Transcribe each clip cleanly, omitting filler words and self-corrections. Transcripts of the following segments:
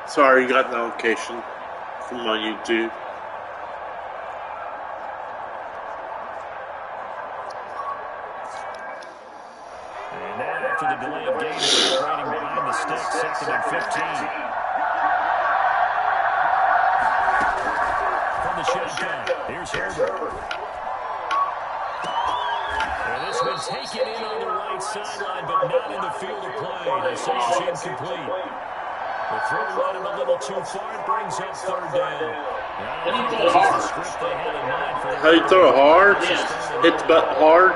Sorry, you got notification from my YouTube. And now after the delay of game, separating behind the sticks, 2nd and 15. From the shotgun, here's Herbert. And this one taken in on the right sideline, but not in the field of play. They say it's incomplete. The throw led him a little too far. It brings up 3rd down. How you throw it hard? Hits butt hard.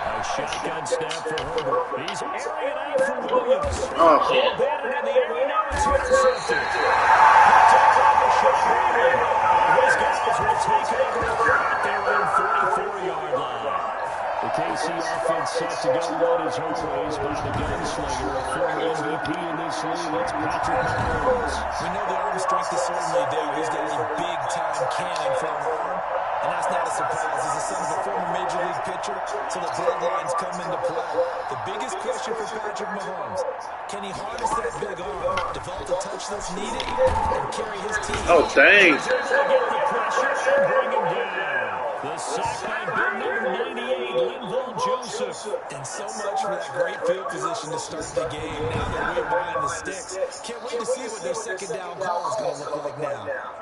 A shotgun snap for Herbert. He's airing it out for Williams. Oh. Batted in the air. Now it's intercepted. His guys will take it over at their own 44-yard line. The KC offense set to go on his own ways by the gunslinger, a former MVP in this league. It's Patrick Mahomes. We know the arm strength is certainly there. He's got a big-time cannon for an arm, and that's not a surprise. He's the son of a former Major League pitcher, so the bloodlines come into play. The biggest question for Patrick Mahomes, can he harness that big arm, develop the touch that's needed, and carry his team? Oh, dang. Get the pressure and bring him down. The sack by big number 98, Linval Joseph. And so much for that great field position to start the game. Now that we're behind the sticks, can't wait to see what their 2nd down call is going to look like now.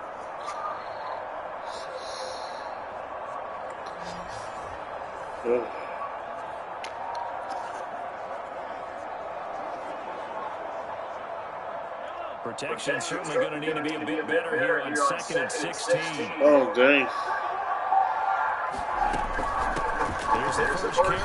Protection certainly going to need to be a bit better here on 2nd and 16. Oh, dang. Here's the first carry. So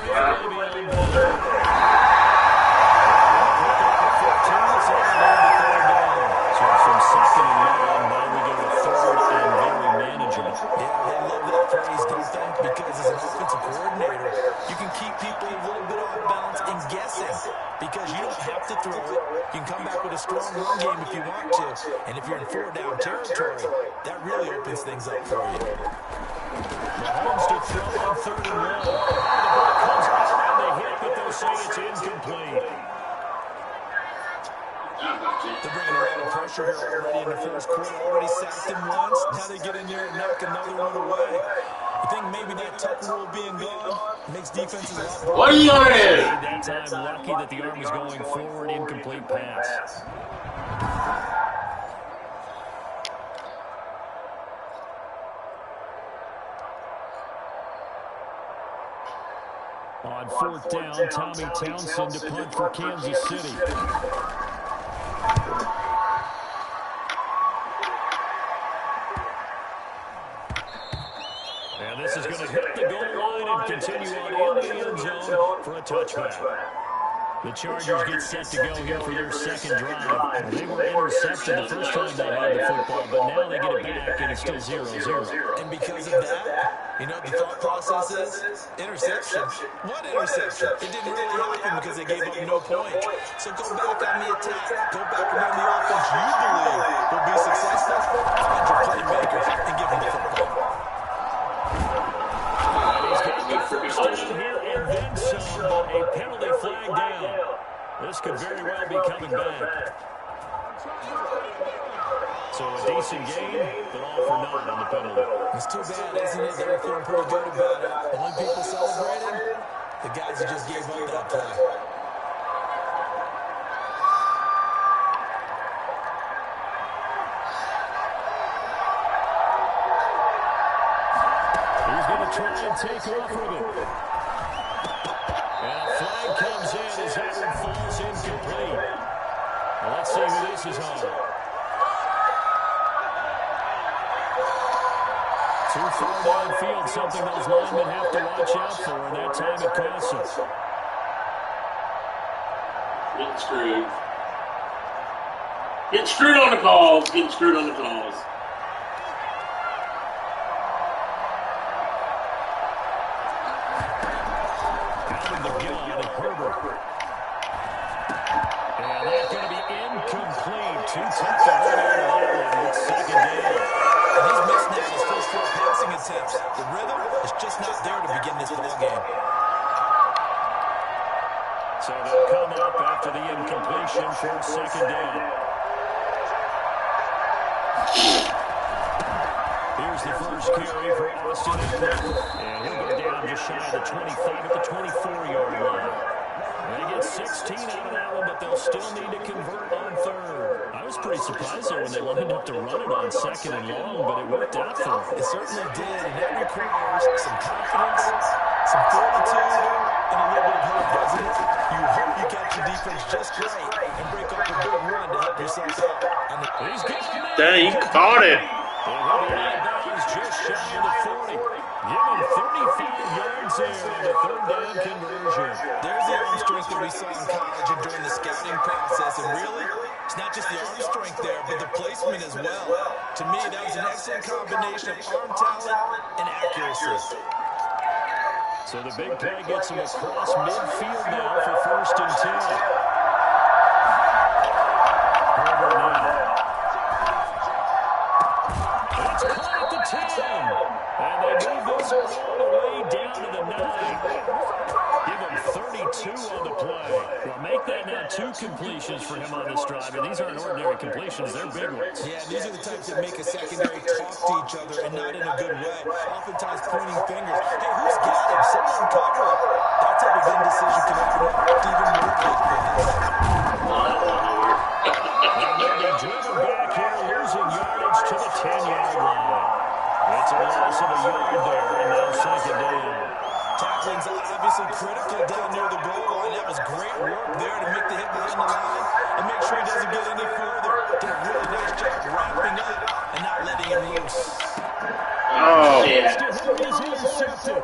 from 2nd and 9, now we go to 3rd and very manageable. Yeah, they love that phrase, don't they? Because as an offensive coordinator, you can keep people a little bit off balance and guessing. Because you don't have to throw it. You can come back with a strong run game if you want to. And if you're in 4-down territory, that really opens things up for you. Mahomes to throw on 3rd and 1. The ball comes out around the hip, but they'll say it's incomplete. They're bringing a lot of pressure here already in the first quarter. Already sacked him once. Now they get in there and knock another one away. I think maybe that tuck rule being gone makes defenses a lot better. What are you on it? That time, lucky that the arm was going forward, incomplete pass. On 4th down, Tommy Townsend to punt for Kansas City. And this is going to hit the goal line and continue on in the end zone for a touchback. The Chargers get set to go here for their 2nd drive. They were intercepted the first time they had the football, but now they get it back, and it's still 0-0. And because of that, you know what the thought process is? Interception. What interception? It didn't really happen because they gave up no point. So go back on the attack. Go back around the offense you believe will be successful. Find your playmakers and give them the football. He's got the first down here and then some, but a penalty flag down. This could very well be coming back. So a decent game, but all for naught on the penalty. It's too bad, isn't it? They were feeling pretty good about it. Only people celebrating, the guys who just gave up that play. He's going to try and take off with it. And a flag comes in as Edward falls incomplete. Well, let's see who this is on. Too far downfield, something those linemen have to watch out for, and that time it costs us. Getting screwed. Getting screwed on the calls. Getting screwed on the calls. from the gun, Herbert. And that's going to be incomplete. Too tough to hold on to that one. It's second down. And he's missed now his first 4 passing attempts. The rhythm is just not there to begin this ball game. So they'll come up after the incompletion for second down. Here's the first carry for Austin Eckler. And he'll go down just shy of the 25 at the 24-yard line. They get 16 out of that one, but they'll still need to convert on third. I was pretty surprised there when they lined up to run it on second and long, but it worked out for them. It certainly did, and that requires some confidence, some fortitude, and a little bit of hope, doesn't it? You hope you catch your defense just right and break off a big run to help yourself out. He's got it. Dang, he caught it. Just shy of the 40. Give him 35 yards there on the third down conversion. There's the arm strength that we saw in college and during the scouting process. And really, it's not just the arm strength there, but the placement as well. To me, that was an excellent combination of arm talent and accuracy. So the big play gets him across midfield now for first and 10. Herbert now. It's caught at the 10. And they move this all the way down to the 9. Give him 32 on the play. Well, make that now 2 completions for him on this drive. And these aren't ordinary completions. They're big ones. Yeah, these are the types that make a secondary talk to each other and not in a good way. Oftentimes pointing fingers. Hey, who's got him? Someone cover him. That type of indecision can open up even more big plays. And they'll be driven back here, losing yardage to the 10-yard line. It's a loss of a yard there, and now second down. Tackling's obviously critical down near the goal line. That was great work there to make the hit behind the line and make sure he doesn't get any further. Did a really nice job wrapping up and not letting him loose. Oh. He's intercepted.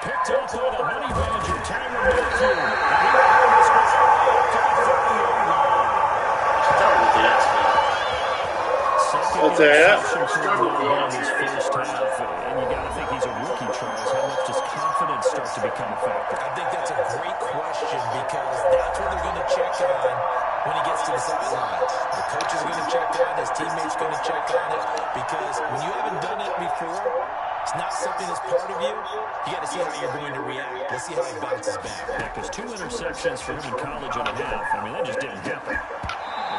Picked up by the Honey Badger, Tyler Matthew. And he almost goes all the way up to the 30-yard line. What's that? In his first half, and you got to think he's a rookie, Charles. How much does confidence start to become a factor? I think that's a great question because that's what they're going to check on when he gets to the sidelines. The coach is going to check on it, his teammates going to check on it, because when you haven't done it before, it's not something that's part of you. You got to see how you're going to react. Let's see how he bounces back. Yeah, because 2 interceptions for him in college and a half. I mean, that just didn't happen.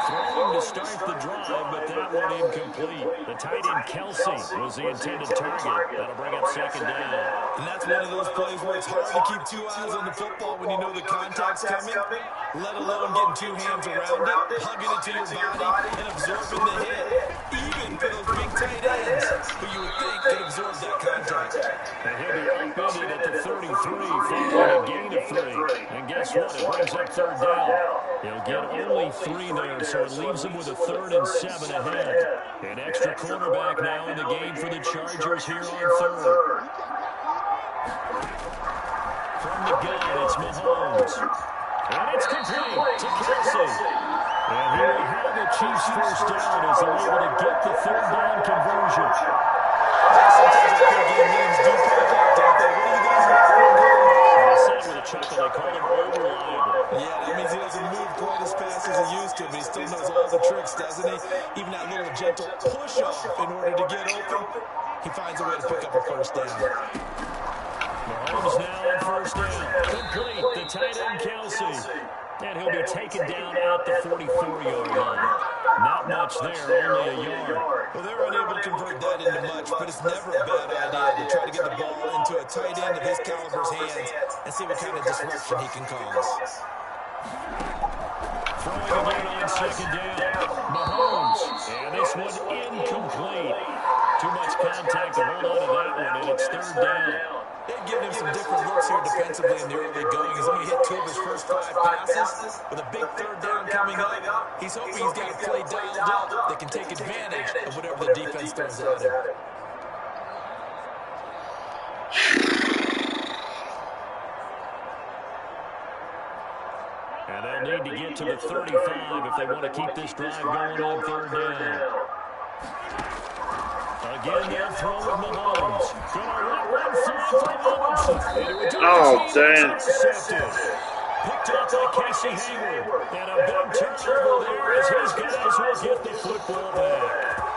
Throwing to start the drive, but that one incomplete. The tight end Kelsey was the intended target. That'll bring up second down. And that's one of those plays where it's hard to keep 2 eyes on the football when you know the contact's coming, let alone getting 2 hands around it, hugging it to your body, and absorbing the hit. Even for those big tight ends who you would think could absorb that contact. And he'll be upended at the 33, following a gain of 3. And guess what? It brings up third down. He'll get only 3 there, so it leaves him with a 3rd and 7 ahead. An extra quarterback now in the game for the Chargers here on third. From the gun, it's Mahomes. And it's complete to Kelsey. And he will have the Chiefs first down as they're able to get the third down conversion. Sometimes I think game names do come back, don't they? What do you guys remember? They said with a chuckle, they call him over-reliable. Yeah, that means he doesn't move quite as fast as he used to, but he still knows all the tricks, doesn't he? Even that little gentle push-off in order to get open, he finds a way to pick up a first down. Mahomes now on first down. Complete. The tight end, Kelsey. And he'll be taken down at the 44-yard line. Not much there, only a yard. Well, they're unable to convert that into much, but it's never a bad idea to try to get the ball into a tight end of his caliber's hands and see what kind of disruption he can cause. Throwing again on second down. Mahomes. And this one incomplete. Too much contact to hold on to that one, and it's third down. They've given him some different looks here defensively in the early going. He's only hit 2 of his first 5 passes. With a big third down coming up, he's hoping he's got a play dialed up that can take advantage of whatever the defense throws at him. And they'll need to get to the 35 if they want to keep this drive going on third down. Again, they'll throw with Mahomes. Gonna run from Robinson. Oh, dang. Picked up by Casey Hayward. And a big turnover there as his guys will get the football back.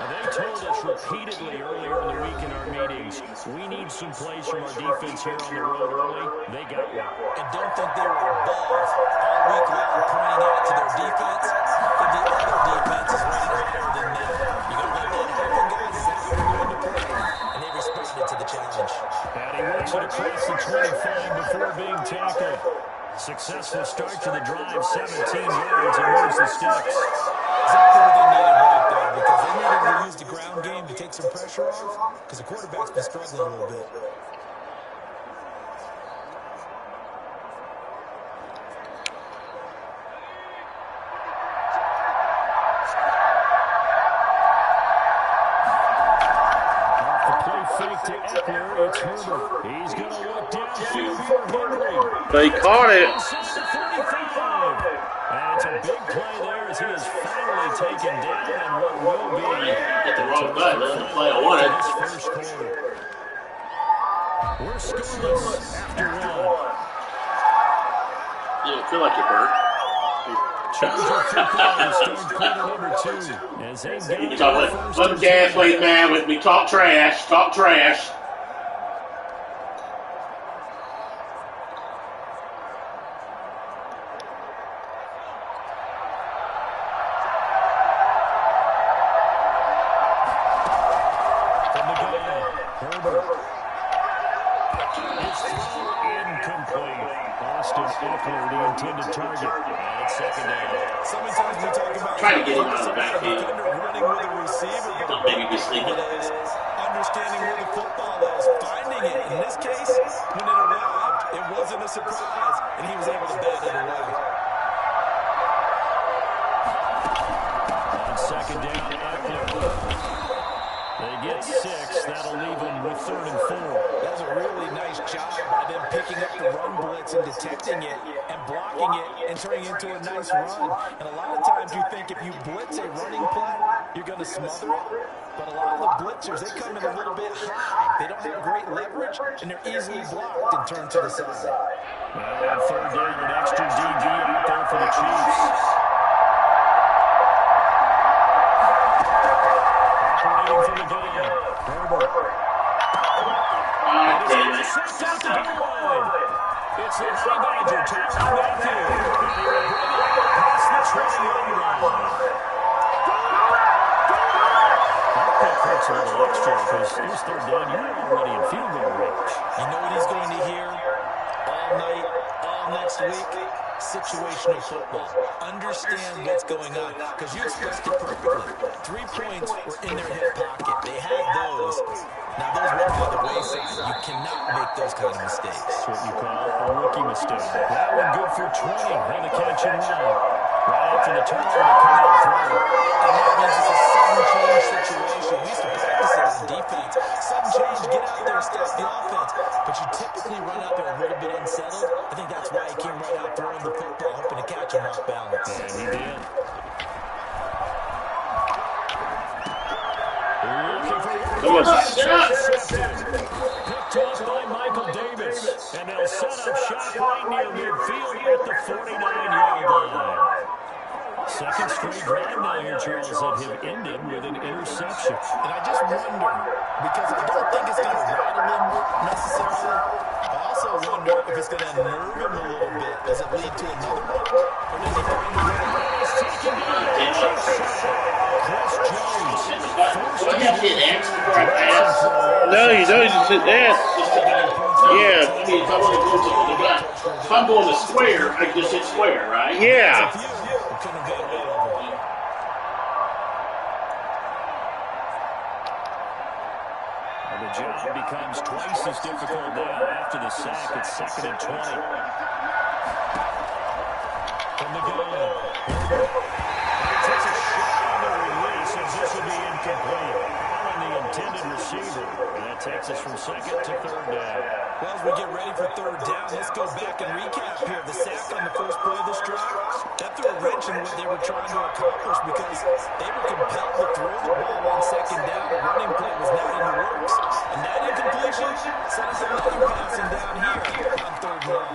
They told us repeatedly earlier in the week in our meetings, we need some plays from our defense here on the road early. They got one. And don't think they were above all week long pointing out to their defense that the other defense is rated higher than them. You got to let that happen, guys, as that's going to go into play. And they responded to the challenge. And he works it across the 25 before being tackled. Successful start to the drive, 17 yards, and moves the sticks. Exactly what they needed right there, because they needed to use the ground game to take some pressure off, because the quarterback's been struggling a little bit. Off the play fake to Eckler, it's Herbert. He's going to look downfield for Henry. They caught it. And it's a big play there as he is finally taken down in what will be hit the wrong button. That's the play I wanted. this first quarter. We're scoreless after one. You don't feel like you're hurt. Charger football to start quarter number 2. As they got Let the gas play man with me. Talk trash. Talk trash. Trying to get him out of the backfield. Don't make me be sleeping. Understanding where the football is, finding it. In this case, when it arrived, it wasn't a surprise, and he was able to bat it away. on second down, Eckler. They get 6. That'll leave them with 3rd and 4. That was a really nice job by them picking up the run blitz and detecting it and blocking it and turning it into a nice run. And a lot of times you think if you blitz a running play, you're going to smother it. But a lot of the blitzers, they come in a little bit high. They don't have great leverage, and they're easily blocked and turned to the side. Well, 3rd down, an extra DB out there for the Chiefs. Operating from the gun, Herbert. It's out to the line. It's the Honey Badger, Tyler Matthew. And he will bring it past the 20-yard line. That hurts a little extra because it was 3rd down. You're already in field goal range. You know what he's going to hear all night, all next week? Situational football. Understand what's going on, because you expressed it perfectly. 3 points were in their hip pocket. They had those. Now those went by the wayside. You cannot make those kind of mistakes. That's what you call a rookie mistake. That one good for 20 on the catch and run. Right after the turnover, they come out through. And that means it's a sudden change situation. We used to practice it on defense. Sudden change, get out there, stop the offense. But you typically run out there a little bit unsettled. I think that's why he came right out throwing the football, hoping to catch him off balance. And he did. Picked up by Michael Davis. And they'll set up shop right near midfield at the 49-yard line. Second straight drive now here, Charles, that have ended with an interception. And I just wonder, because I don't think it's going to rattle him necessarily. I also wonder if it's going to nerve him a little bit. Does it lead to another one? Or does he find a way? Chris Jones. Do I have to hit X before I pass? No, you don't. You just hit that. Yeah. I mean, if I want to go to the gun, if I'm going to square, I just hit square, right? Yeah. The job becomes twice as difficult now after the sack. It's 2nd and 20. From the gun. He takes a shot on the release as this will be incomplete. Allen find the intended receiver. And that takes us from second to third down. Well, as we get ready for third down, let's go back and recap here. The sack on the first play of this drive, that threw a wrench in what they were trying to accomplish because they were compelled to throw the ball on second down. The running play was not in the works. And that incompletion set up another passing down here on third down.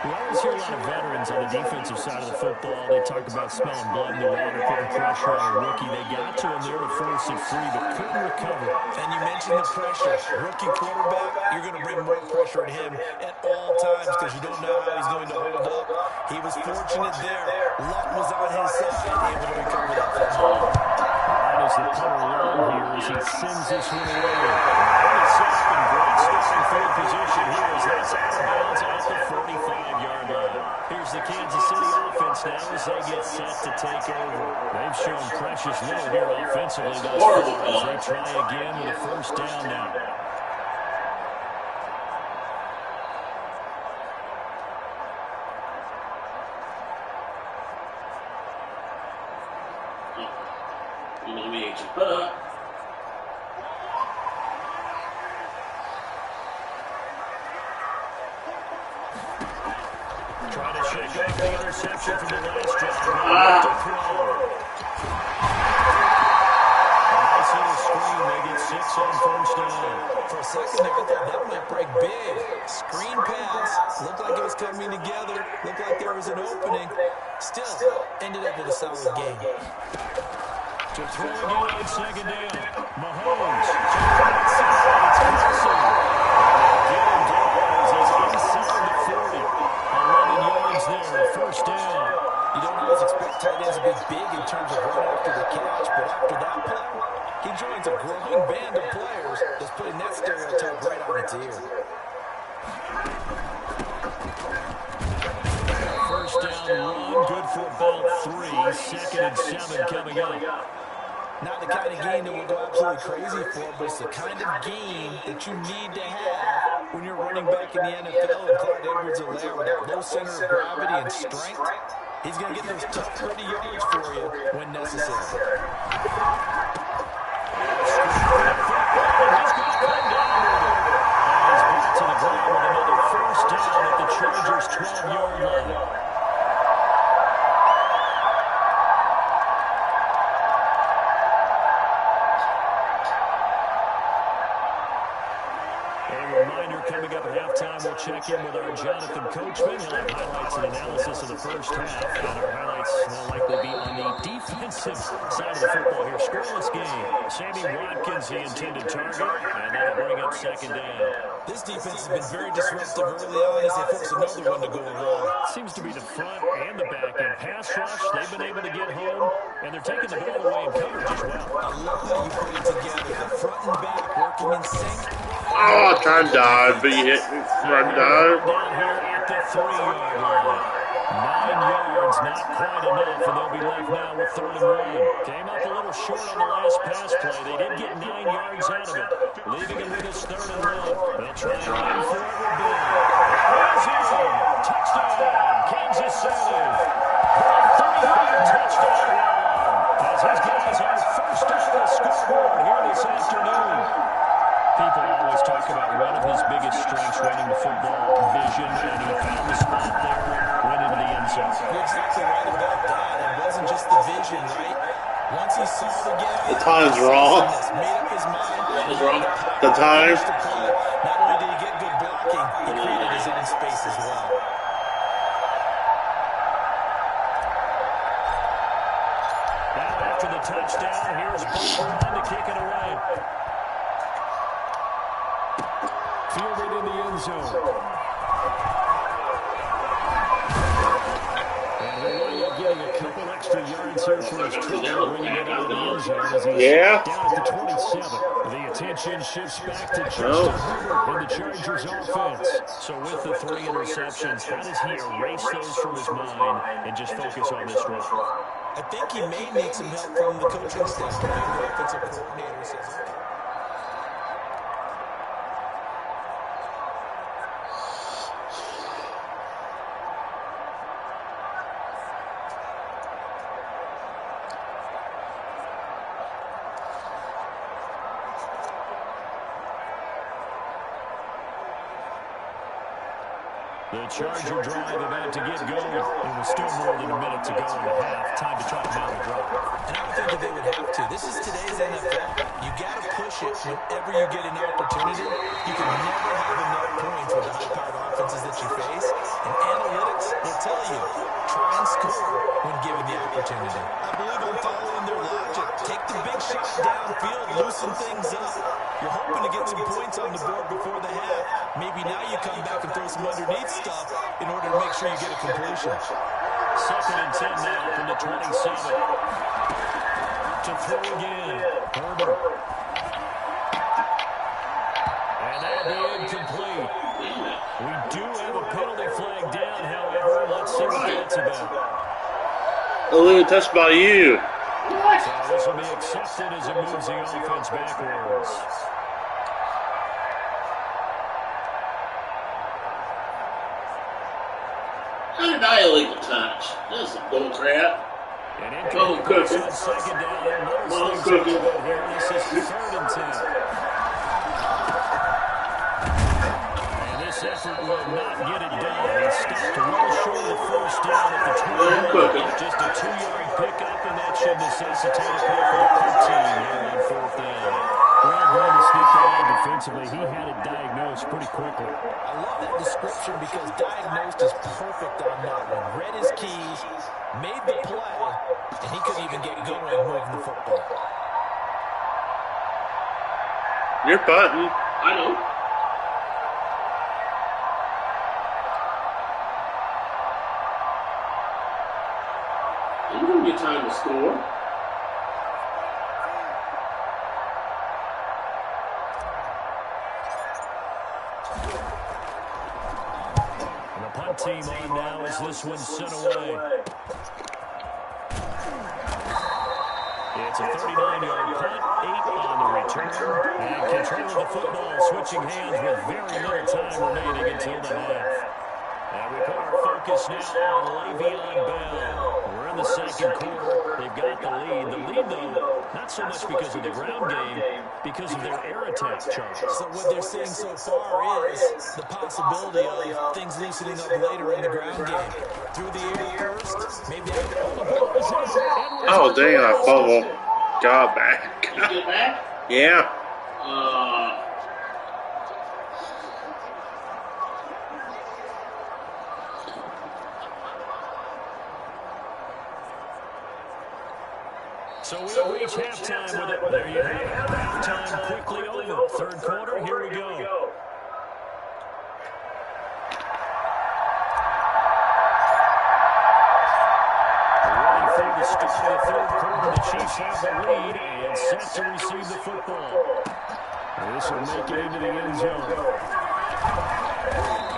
We always hear a lot of veterans on the defensive side of the football. They talk about smelling blood in the water, putting pressure on a rookie. They got to him there to force it free, but couldn't recover. And you mentioned the pressure. Rookie quarterback, you're going to bring more pressure at him at all times because you don't know how he's going to hold up. He was fortunate there. Luck was on his side, able to recover that football. That is the punter long here as he sends this one away. Great starting field position here as that's out of bounds at the 45-yard line. Here's the Kansas City offense now as they get set to take over. They've shown precious little here offensively thus far as they try again with a first down now. Trying to shake off the interception from the last drive. A nice little screen. They get 6 on first down. For a second there, I thought that might break big. Screen pass. Looked like it was coming together. Looked like there was an opening. Still, ended up with a solid game. To throw again on second down. Mahomes. To the right side. It's Wilson. Get him down as he's inside the 40. 11 yards there. First down. You don't always expect tight ends to be big in terms of run after the catch, but after that play, he joins a growing band of players that's putting that stereotype right on its ear. First down run, good for about 3. Second and 7 coming up. Not the kind of game that we'll go absolutely crazy for, but it's the kind of game that you need to have when you're running back in the NFL. And Clyde Edwards-Helaire with that low center of gravity and strength, he's going to get those tough 30 yards for you when necessary. He's brought to the ground with another first down at the Chargers' 12-yard line. Coming up at halftime, we'll check in with our Jonathan Coachman. He'll have highlights and analysis of the first half, and our highlights will likely be on the defensive side of the football here. Scoreless game. Sammy Watkins, the intended target, and that'll bring up second down. This defense has been very disruptive early on as they force another one to go wrong. Seems to be the front and the back end. Pass rush, they've been able to get home, and they're taking the ball away in coverage as well. I love how you put it together. The front and back working in sync. Oh, trying to dive, but you hit me. Run dive. Down here at the 3-yard line. 9 yards, not quite enough, and they'll be left now with 3rd and 1. Came up a little short on the last pass play. They did get 9 yards out of it, leaving it with his 3rd and 1. They'll try and run for it with Bill. Touchdown, Kansas City. 3-yard touchdown run. As his guys are first on the scoreboard here this afternoon. People always talk about one of his biggest strengths running the football, vision, and he found the spot there, went into the end zone. You're exactly right about that. It wasn't just the vision, right? Once he saw the game, The time's wrong. made up his mind. The time. Not only did he get good blocking, he created his own space as well. Now after the touchdown, here's Ball to kick it away. Fielded in the end zone. And Hawaii getting a couple extra yards here for his trouble, bringing it out of the end zone as he's down at the 27. The attention shifts back to Justin Herbert and the Chargers offense. So with the 3 interceptions, how does he erase those from his mind and just focus on this run? I think he may need some help from the coaching staff. The offensive coordinator says, The Charger drive about to get going. It was still more than a minute to go in the half. Time to try to mount a drive. And I don't think that they would have to. This is today's NFL. You got to push it whenever you get an opportunity. You can never have enough points with the high-powered offenses that you face. And analytics will tell you, try and score when given the opportunity. I believe I'm following their logic. Take the big shot downfield, loosen things up. You're hoping to get some points on the board before the half. Maybe now you come back and throw some underneath stuff in order to make sure you get a completion. 2nd and 10 now from the 27. To throw again. Herbert. And that'll be incomplete. We do have a penalty flag down, however. Let's see what that's about. A little touch by you. So this will be accepted as it moves the offense backwards. How did I illegal touch? This is bull crap. Well, cooking. Second down. Well, cooking. Here, this is 3rd and 10. And this effort will not get it done. He stopped well short of the first down at the 20. Just a 2-yard pickup, and that should necessitate a play for the punt team here on 4th down. Well, going to sneak that out defensively. He had it diagnosed pretty quickly. I love that description because diagnosed is perfect on that one. Read his keys, made the play, and he couldn't even get going moving the football. You're punting. I know. You don't get time to score. Team on now as this one's sent away. It's a 39-yard punt, 8 on the return, and control of the football, switching hands with very little time remaining until the half. And we put our focus now on Le'Veon Bell. We're in the 2nd quarter. They've got the lead. The lead, though, not so much because of the ground game, because of their air attack charge. So what they're seeing so far is the possibility of things loosening up later in the ground game. Through the air first, maybe Oh, dang, I fumbled. Got back. Did you get back? Yeah. So we'll reach halftime with it. There you have it. Halftime quickly over. 3rd quarter, here we go. Ready for the start of the 3rd quarter. The Chiefs have the lead and set to receive the football. This will make it into the end zone.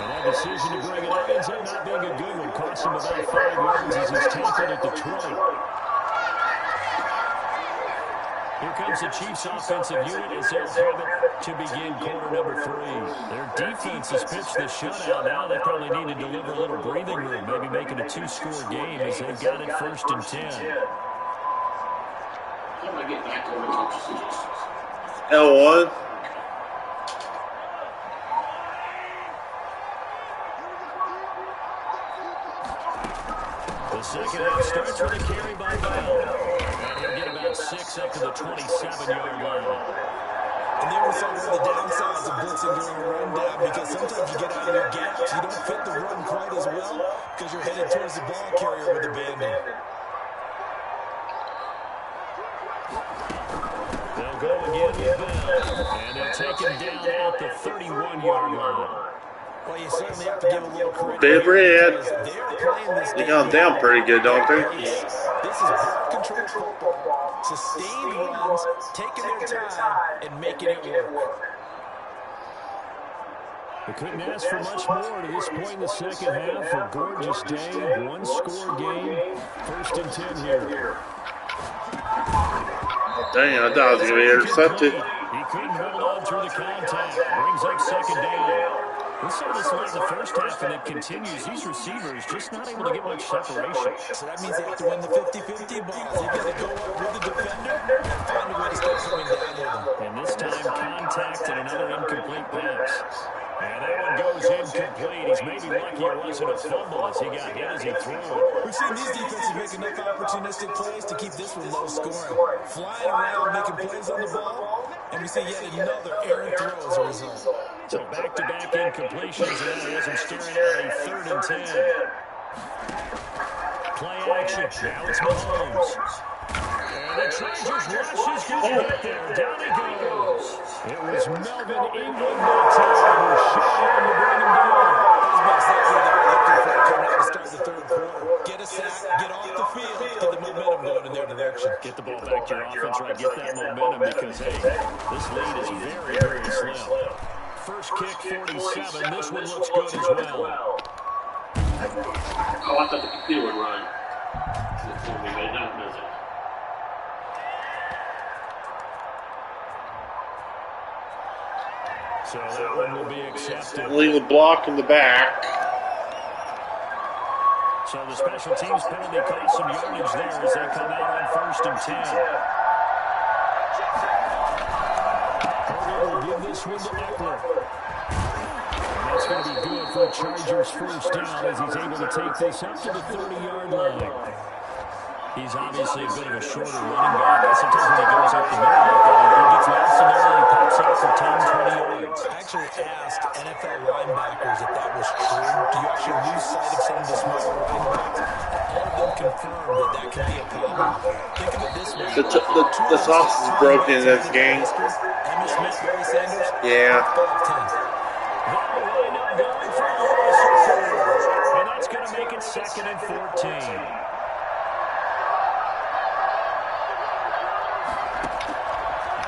And that decision to bring it up ends up not being a good one. Cost him about 5 yards as he's tackled at the 20. Here comes the Chiefs' offensive unit as they'll have it to begin quarter number 3. Their defense has pitched the shutout. Now they probably need to deliver a little breathing room, maybe make it a 2-score game as they've got it 1st and 10. How do I get back over to L1. The second half starts with a carry by Bell. And he'll get about 6 up to the 27-yard line. And there we saw one of the downsides of blitzing during a run down because sometimes you get out of your gaps. You don't fit the run quite as well because you're headed towards the ball carrier with abandon. They'll go again with Bell. And they'll take him down at the 31-yard line. Well, you certainly have to give a little credit. Big red. They're playing this They got down pretty good, don't they? This is ball control football. Sustained runs, taking their time, and making it work. They couldn't ask for much more to this point in the second half. A gorgeous day, 1-score game. 1st and 10 here. Dang, I thought I was going to be intercepted. He couldn't hold on through the contact. Brings up 2nd down. We saw this in the first half, and it continues. These receivers just not able to get much separation. So that means they have to win the 50-50 balls. They've got to go up with the defender and find a way to start coming down with them. And this time, contact and another incomplete pass. And that one goes goes incomplete. He's maybe lucky it wasn't a fumble as he got hit as he threw it. We've seen these defenses make enough opportunistic plays to keep this one low scoring. Flying around, making plays on the ball, and we see yet another errant throw as a result. So back-to-back incompletions, and that has him staring at a 3rd and 10. Play action. Now it's Mahomes. And the Chargers rush is going to get there. Down he goes. It was Melvin Ingram that time who shot him to bring him down. That's exactly what they're looking for coming out to start the 3rd quarter. Get a sack, get off the field, get the momentum going in their direction. Get the ball back to your offense, right? Get that momentum because, hey, this lead is very, very slim. First kick, 47. This one looks good as well. Oh, I thought the computer would run. They don't, does it? So that one will be accepted. Leave a block in the back. So the special teams penalty cost some yardage there as they come out on 1st and 10. Herbert will give this one to Eckler. That's going to be good for the Chargers' first down as he's able to take this up to the 30-yard line. He's obviously a bit of a shorter running back. Sometimes when he goes up the middle, he gets lost in there and he pops out for 10, 20 yards. I actually asked NFL linebackers if that was true. Do you actually lose sight of some of the smaller running backs? All of them confirmed that that can be a problem. Think of it this way. The sausage is broken in this game. Emmitt Smith, Barry Sanders? Yeah. 5-10. And that's going to make it 2nd and 14.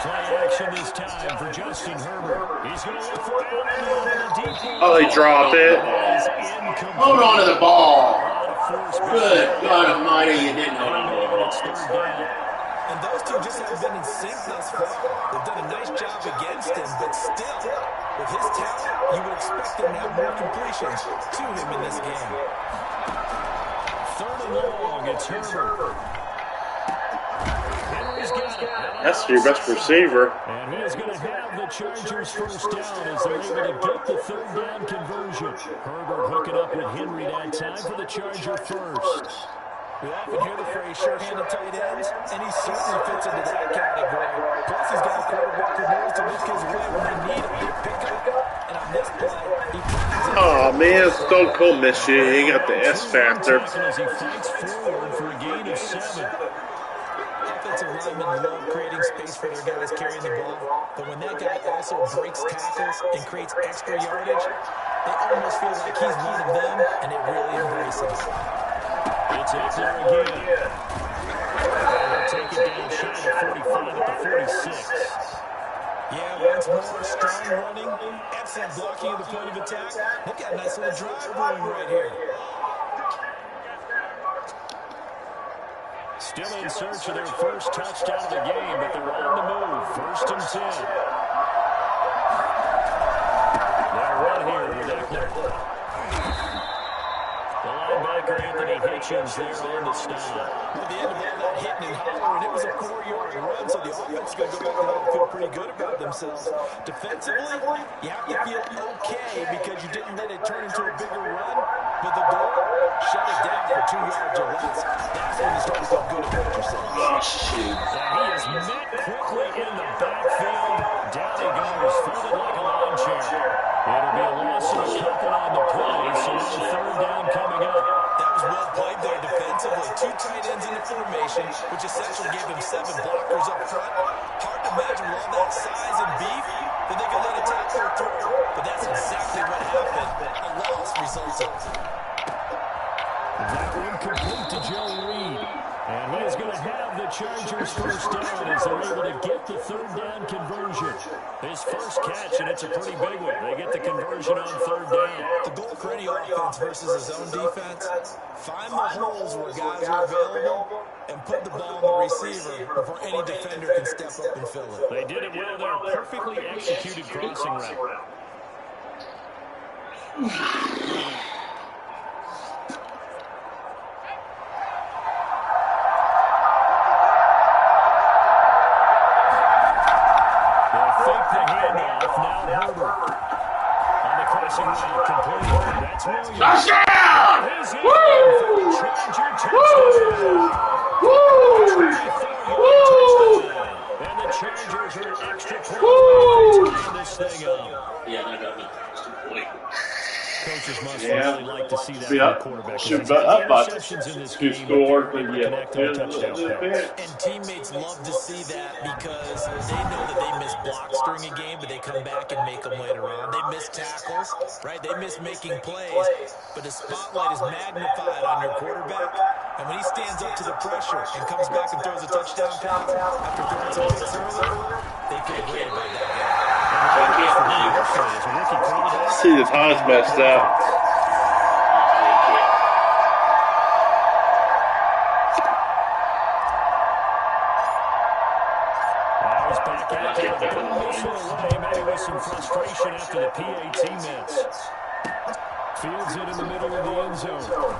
Play action this time for Justin Herbert. He's going to look for it. Oh, they drop it. Hold on to the ball. Good God Almighty, you didn't hold on to the ball. And those two just haven't been in sync thus far. They've done a nice job against him, but still, with his talent, you would expect him to have more completions to him in this game. 3rd and long, it's Herbert. Henry's got it. That's your best receiver. And he is going to have the Chargers first down as they're able to get the 3rd down conversion. Herbert hooking up with Henry that time for the Charger first. We often hear the phrase sure-handed tight ends, and he certainly fits into that category. Plus, he's got a quarterback who knows to look his way when they need him to pick up. And on this play, he finds it. Oh, man, Stone Cold missed you. He got the S factor. As he fights forward for a gain of 7. Offensive linemen love creating space for their guys carrying the ball, but when that guy also breaks tackles and creates extra yardage, they almost feel like he's one of them, and it really embraces. It's Eckler again. They'll take it down shy of 45 at the 46. Yeah, once more, strong running, excellent blocking at the point of attack. They've got a nice little drive going right here. Still in search of their first touchdown of the game, but they're on the move. 1st and 10. They're right here with Eckler. The linebacker, Anthony Hitchens, there on the stop. At the end of all that hitting and hollering, it was a 4-yard run, so the offense is going to go back and feel pretty good about themselves. Defensively, you have to feel okay because you didn't let it turn into a bigger run, but the goal, shut it down for 2 yards or less. That's when you start to feel good about yourself. Oh, shoot. And he is met quickly in the backfield. Down he goes, folded like a lawn chair. It'll be a loss of a couple on the play, so it's a 3rd down coming up. That was well played there defensively. 2 tight ends in the formation, which essentially gave him 7 blockers up front. Hard to imagine with all that size and beef that they could let a tackler through. But that's exactly what happened. A loss resulted. That one complete to Joe Reed. And he is going to have the Chargers first down as they're able to get the 3rd down conversion. His first catch, and it's a pretty big one. They get the conversion on 3rd down. The goal for any offense versus his own defense, find the holes where guys are available and put the ball on the receiver before any defender can step up and fill it. They did it well there. Perfectly executed crossing route. passing route complete. That's Williams. Touchdown! He's in Woo! for the Charger touchdown. Woo! 24-yard touchdown. And the Chargers are an extra point away from tying this thing up. Yeah, no. It's too late. Coaches must really like to see that from Yeah. the quarterback. Should He's had bet up by interceptions in this 2 game, scores, but but they yeah. connect on touchdown passes. And teammates love to see that because they know that they miss blocks during a game, but they come back and make them later on. They miss tackles, right? They miss making plays, but the spotlight is magnified on your quarterback. And when he stands up to the pressure and comes back and throws a touchdown pass after throwing some picks earlier, they feel great about that guy. See the time's messed up. Maybe with some frustration after the PAT miss. Fields it in the middle of the end zone.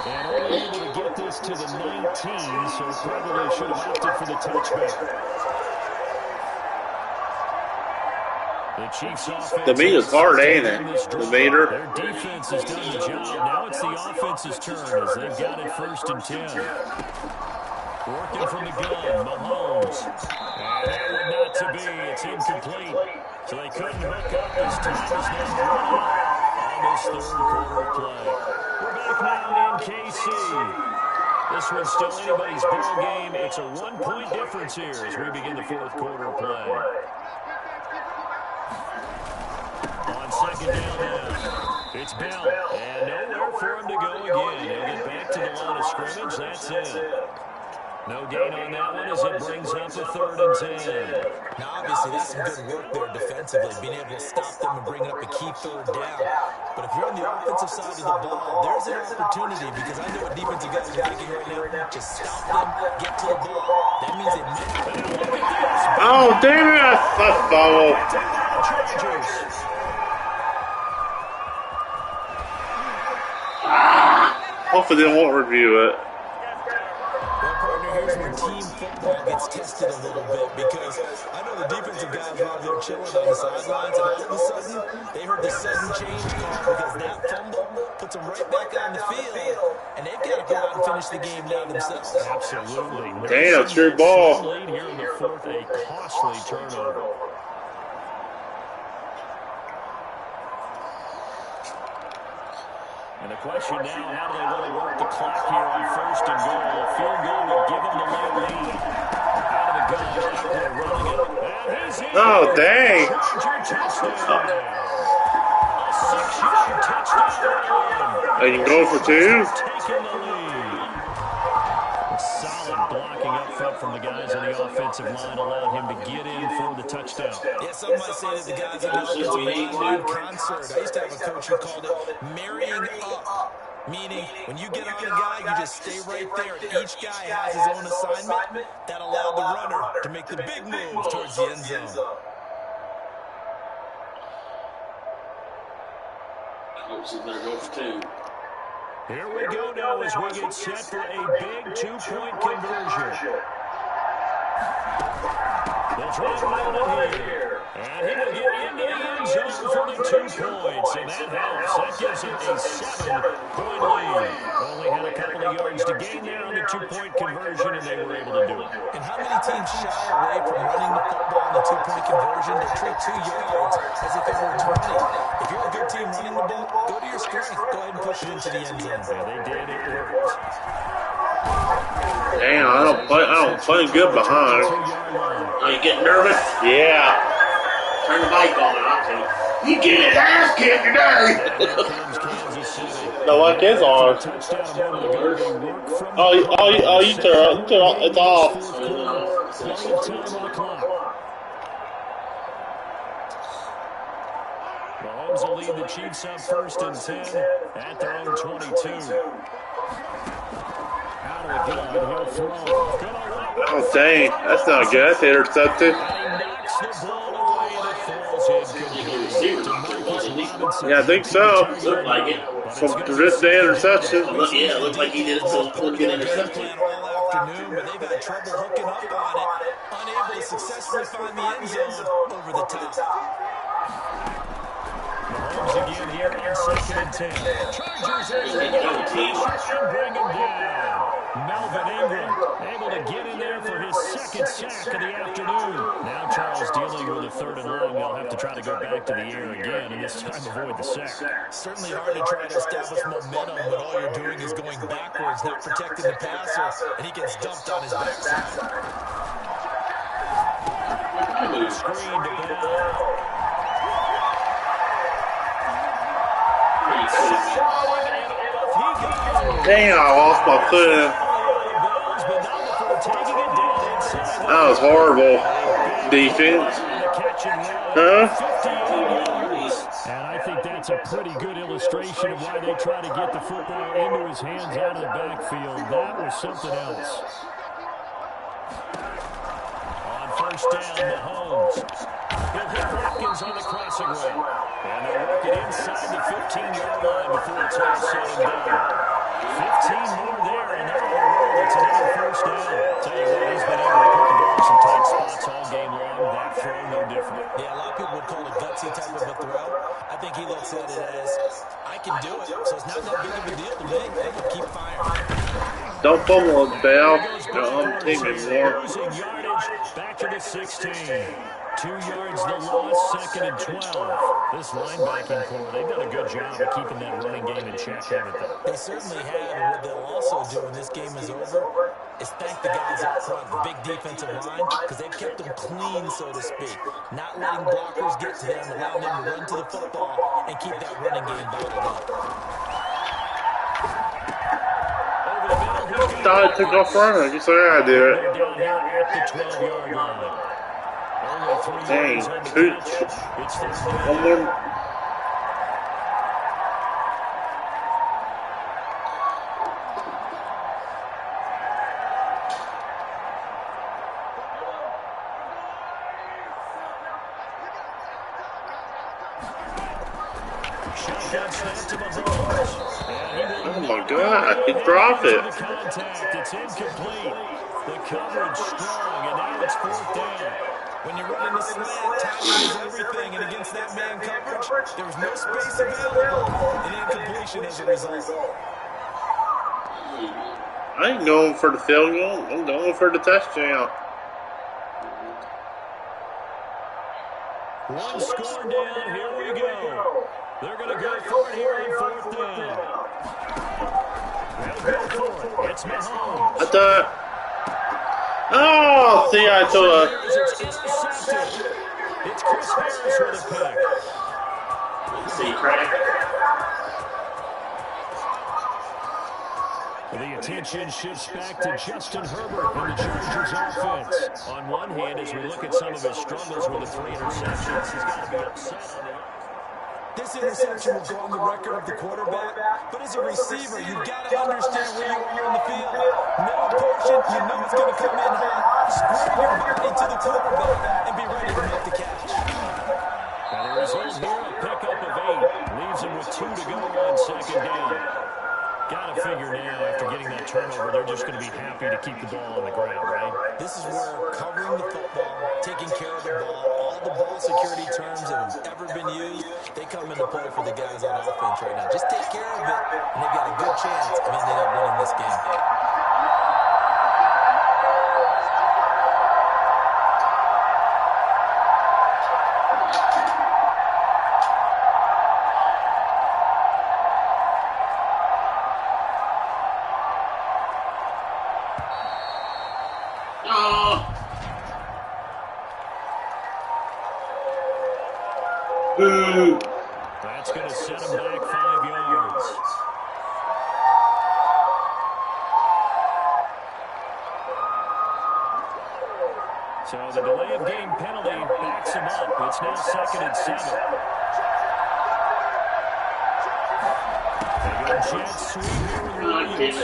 And only able to get this to the 19, so probably should have opted for the touchback. The Chiefs offense. The meter's hard, ain't it? The meter. Their defense has done the job. Now it's the offense's turn as they've got it 1st and 10. Working from the gun, Mahomes. And that would not to be. It's incomplete. So they couldn't hook up as time is now running on this 3rd quarter play. We're back now in KC. This one's still anybody's ball game. It's a 1-point difference here as we begin the 4th quarter play. On 2nd down now, it's Bell. And nowhere for him to go again. He'll get back to the line of scrimmage. That's it. No gain on that one as it brings up a 3rd and 10. Now, obviously, that's some good work there defensively, being able to stop them and bring up a key 3rd down. But if you're on the offensive side of the ball, there's an opportunity because I know what defensive guys are thinking right now. Just stop them, get to the ball. That means they miss. Oh, damn it! That's foul. Hopefully they won't review it. Here's where team football gets tested a little bit because I know the defensive guys were out there chilling on the sidelines, and all of a sudden they heard the sudden change call because that fumble puts them right back on the field, and they've got to go out and finish the game now themselves. Absolutely. Damn, it's your ball. Lead here in the 4th, a costly turnover. And the question now, how do they want to work the clock here on 1st and goal? A field goal would give them the late lead. Out of the gun, they're running it. And he's in. Oh, dang. Charger touchdown. A 6-yard touchdown. They can go for 2. Taking the lead. Solid blocking up front from the guys on the offensive line allowed him to get in for the touchdown. Yeah, some might say that the guys on the offensive line were in concert. I used to have a coach who called it marrying up. Meaning, when you get on a guy, you just stay right there. And each guy has his own assignment that allowed the runner to make the big move towards the end zone. Coach better go for 2. Here we go now as we get set for a big 2-point conversion. They'll try to run it here. And he will get into the end zone for the 2 points. And that helps. That gives him a 7-point lead. Only had a couple of yards to gain there on the 2-point conversion, and they were able to do it. And how many teams shy away from running the football on the 2-point conversion? They treat 2 yards as if it were 20. If you're a good team running the ball, go to your strength. Go ahead and push it into the end zone. Yeah, they did. It worked. Damn, I don't play good behind. Are you getting nervous? Yeah. Turn the mic on and I'll tell you. You get his ass kicked today. The mic is on. Oh, you turn it. It's off. Mahomes will lead the Chiefs up 1st and 10 at their own 22. Out of the gun, he'll throw. Oh, dang. That's not good. That's intercepted. Yeah, I think so. Looked like it. From this day interception. Yeah, it looked like he did it so it get intercepted. All afternoon, but they've had trouble hooking up on it. Unable to successfully find the end zone over the top. Holmes again here on 2nd and 10. Chargers able to get the pressure and bring him down. Melvin Ingram able to get in there for his second sack of the afternoon. Now Charles dealing with a 3rd and long. They'll have to try to go back to the air again, and this time avoid the sack. Certainly hard to try to establish momentum when all you're doing is going backwards, not protecting the passer, and he gets dumped on his backside. Screen to Bell. Dang, I lost my foot. That was horrible defense. Huh? And I think that's a pretty good illustration of why they try to get the football into his hands out of the backfield. That was something else. On 1st down, Mahomes. He'll hit Watkins on the crossing route. And they'll work it inside the 15-yard line before it's all said and done. 15 more there, and they're on a roll. It's another 1st down. Tell you what, he's been able to put the ball in some tight spots all game long. That throw, no different. Yeah, a lot of people would call it gutsy type of a throw. I think he looks at it as, I can do it, so it's not that big of a deal to me. They can keep firing. Don't fumble it, Bell. I'm taking more. Losing yardage back to the 16. 2 yards the loss, 2nd and 12. This linebacking core, they've done a good job of keeping that running game in check, haven't they? They certainly have, and what they'll also do when this game is over is thank the guys up front, the big defensive line, because they've kept them clean, so to speak. Not letting blockers get to them, allowing them to run to the football and keep that running game bottled up. I thought I took off running. You said I did it. Down here at the 12-yard line. Dang, one more. Oh my God, he dropped it. It's incomplete. The coverage strong, and now it's 4th down. When you're running the slant, timing is everything, and against that man coverage, there's no space available, and incompletion as a result. I ain't going for the field goal. I'm going for the touchdown. One score down. Here we go. They're going to go for it here on 4th down. They'll go for it. It's Mahomes. I thought. Oh, see, I told her. It's intercepted. It's Chris Harris with a pick. See, Craig. The attention shifts back to Justin Herbert and the Chargers offense. On one hand, as we look at some of his struggles with the 3 interceptions, he's got to be upset on the... This interception will go on the record of the quarterback, but as a receiver, you've got to understand where you are on the field. Middle portion, you know it's going to come in hot. Square your body to the quarterback and be ready to make the catch. And the result here, a pickup of 8. Leaves him with 2 to go on 2nd down. Got to figure now, after getting that turnover, they're just going to be happy to keep the ball on the ground, right? This is where covering the football, taking care of the ball, all the ball security terms that have ever been used, they come into play for the guys on offense right now. Just take care of it, and they've got a good chance of ending up winning this game. That's going to set him back 5 yards. So the delay of game penalty backs him up. It's now 2nd and 7. They go jet sweep here with Williams.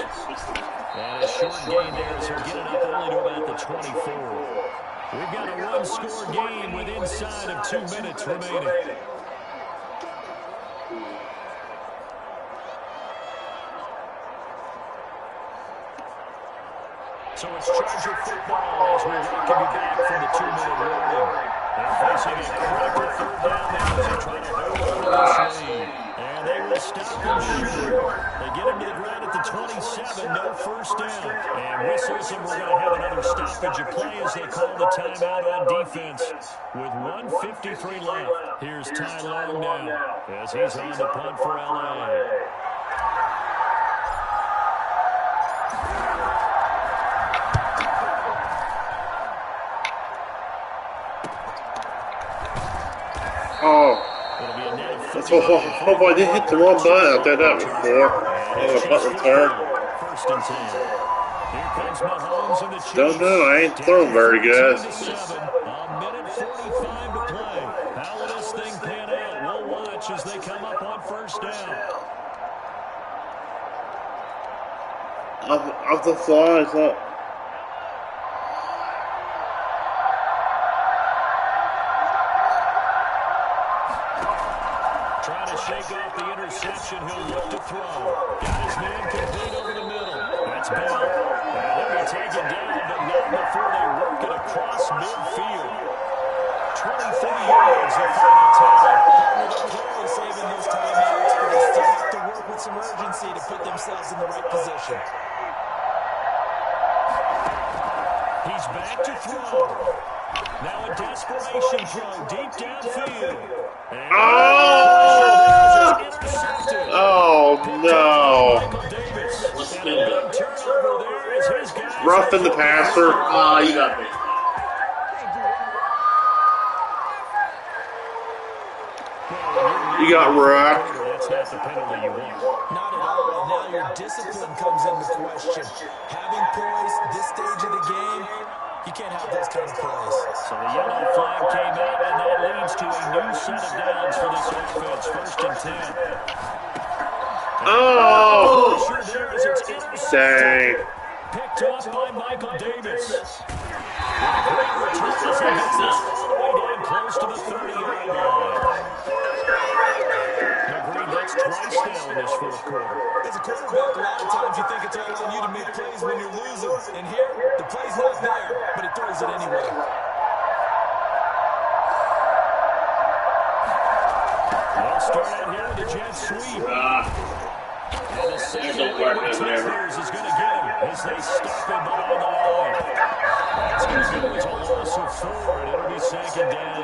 And a short gain there as he'll get it up only to about the 24. We've got a one-score game with inside of 2 minutes remaining. So it's Charger football as we welcome you back from the 2-minute warning. They're facing a critical third down now as they try to hold on to this lead. And they will stop them short. They get him to the ground at the 27, no first down. And whistles, and we're going to have another stoppage of play as they call the timeout on defense with 1:53 left. Here's Ty Long now as he's on the punt for L.A. Oh. Hope I didn't hit the wrong button. I've done that before. On a punt return. First and 10. Here comes Mahomes in the chase. Don't know. I ain't throwing very good. A minute 45 to play. How will this thing pan out? We'll watch as they come up on first down. Off the fly, it's not. Trying to shake off the interception. He'll look to throw. Got his man complete over the middle. That's Bell. They'll be taken down, but not before they work it across midfield. 23 yards, the final tackle. Clearly saving those timeouts, but they still have to work with some urgency to put themselves in the right position. He's back to throw. Now a desperation throw deep downfield. And intercepted. Oh, no. What's And good? a big turnover there as his guys Roughing the passer. Oh, you got me. You got wrecked. That's not the penalty you want. Not at all, and now your discipline comes into question. Having poise this stage of the game, you can't have those kind of plays. So the yellow flag came out, and that leads to a new set of downs for this offense. First and 10. Oh! Sure there as it's intercepted. Dang. Picked off by Michael Davis. Great return as he gets this all the way down close to the 30-yard line. Agreed, that's twice now in this fourth quarter. As a quarterback, a lot of times you think it's all on you to make plays when you're losing. And here, the play's not there, but he throws it anyway. They'll start out here with a jet sweep. And the second one is going to get him as they stop him behind the line. That's going to go as a loss of 4, and it'll be second down.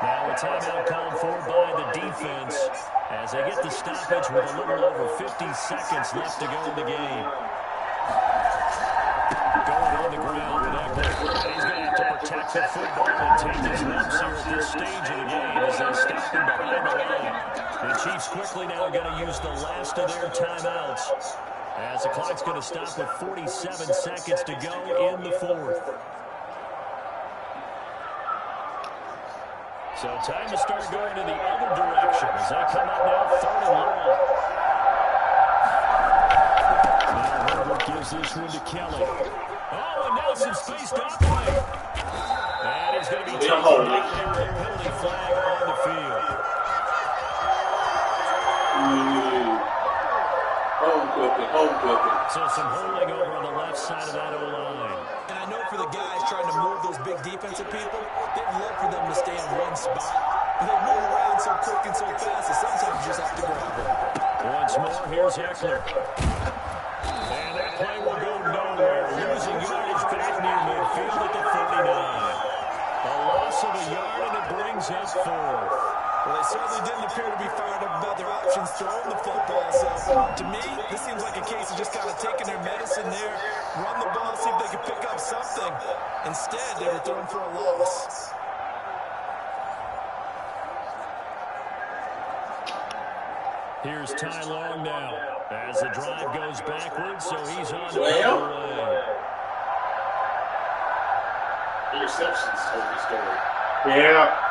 Now a timeout called for by the defense as they get the stoppage with a little over 50 seconds left to go in the game. Going on the ground with Eckler. He's going to have to protect the football and take his lumps here at this stage of the game as they stop him behind the line. The Chiefs quickly now are going to use the last of their timeouts as the clock's going to stop with 47 seconds to go in the fourth. So time to start going in the other direction as they come up now 3rd and long. Now Herbert gives this one to Kelly. Oh, and Nelson spaced out play. And he's going to be taken down with a penalty flag on the field. Home cooking. So some holding over on the left side of that O-line. And I know for the guys trying to move those big defensive people, they'd love for them to stay in one spot. But they move around so quick and so fast that sometimes you just have to grab them. Once more, here's Eckler. And that play will go nowhere. Losing yardage back near midfield at the 39. A loss of a yard, and it brings up 4th. Well, they certainly didn't appear to be fired up about their options throwing the football. So, to me, this seems like a case of just kind of taking their medicine there, run the ball, see if they can pick up something. Instead, they were thrown for a loss. Here's Ty Long now as the drive goes backwards, so he's on the way. Interceptions told the story. Yeah.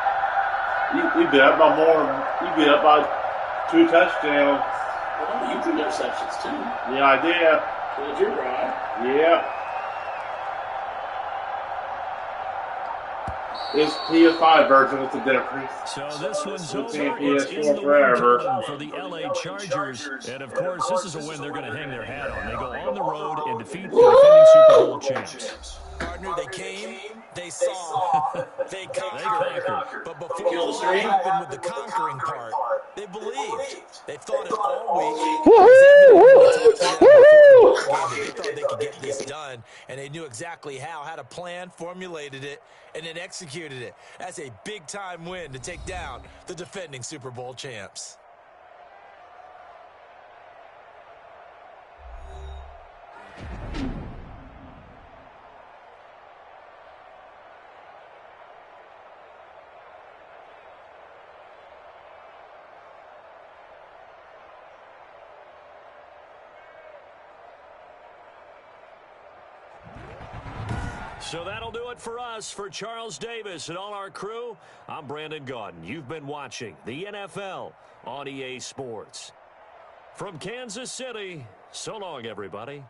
You beat up by more. You beat up by 2 touchdowns. Well, you threw interceptions too. Yeah, I did. So did you, Ryan? Yeah. This PS5 version is the difference. So this one's over. PS4 It's in the forever. win column for the LA Chargers. And, of course, this is a win they're going to hang their hat on. They go on the road and defeat the defending Super Bowl champs. Partner, they came, they saw, they conquered. But before all that happened with the conquering part, they believed. They thought it all week. It was evident when we talked to them before the ball game that they thought they could get this done, and they knew exactly how to plan, formulated it, and then executed it. That's a big-time win to take down the defending Super Bowl champs. So that'll do it for us. For Charles Davis and all our crew, I'm Brandon Gaudin. You've been watching the NFL on EA Sports. From Kansas City, so long, everybody.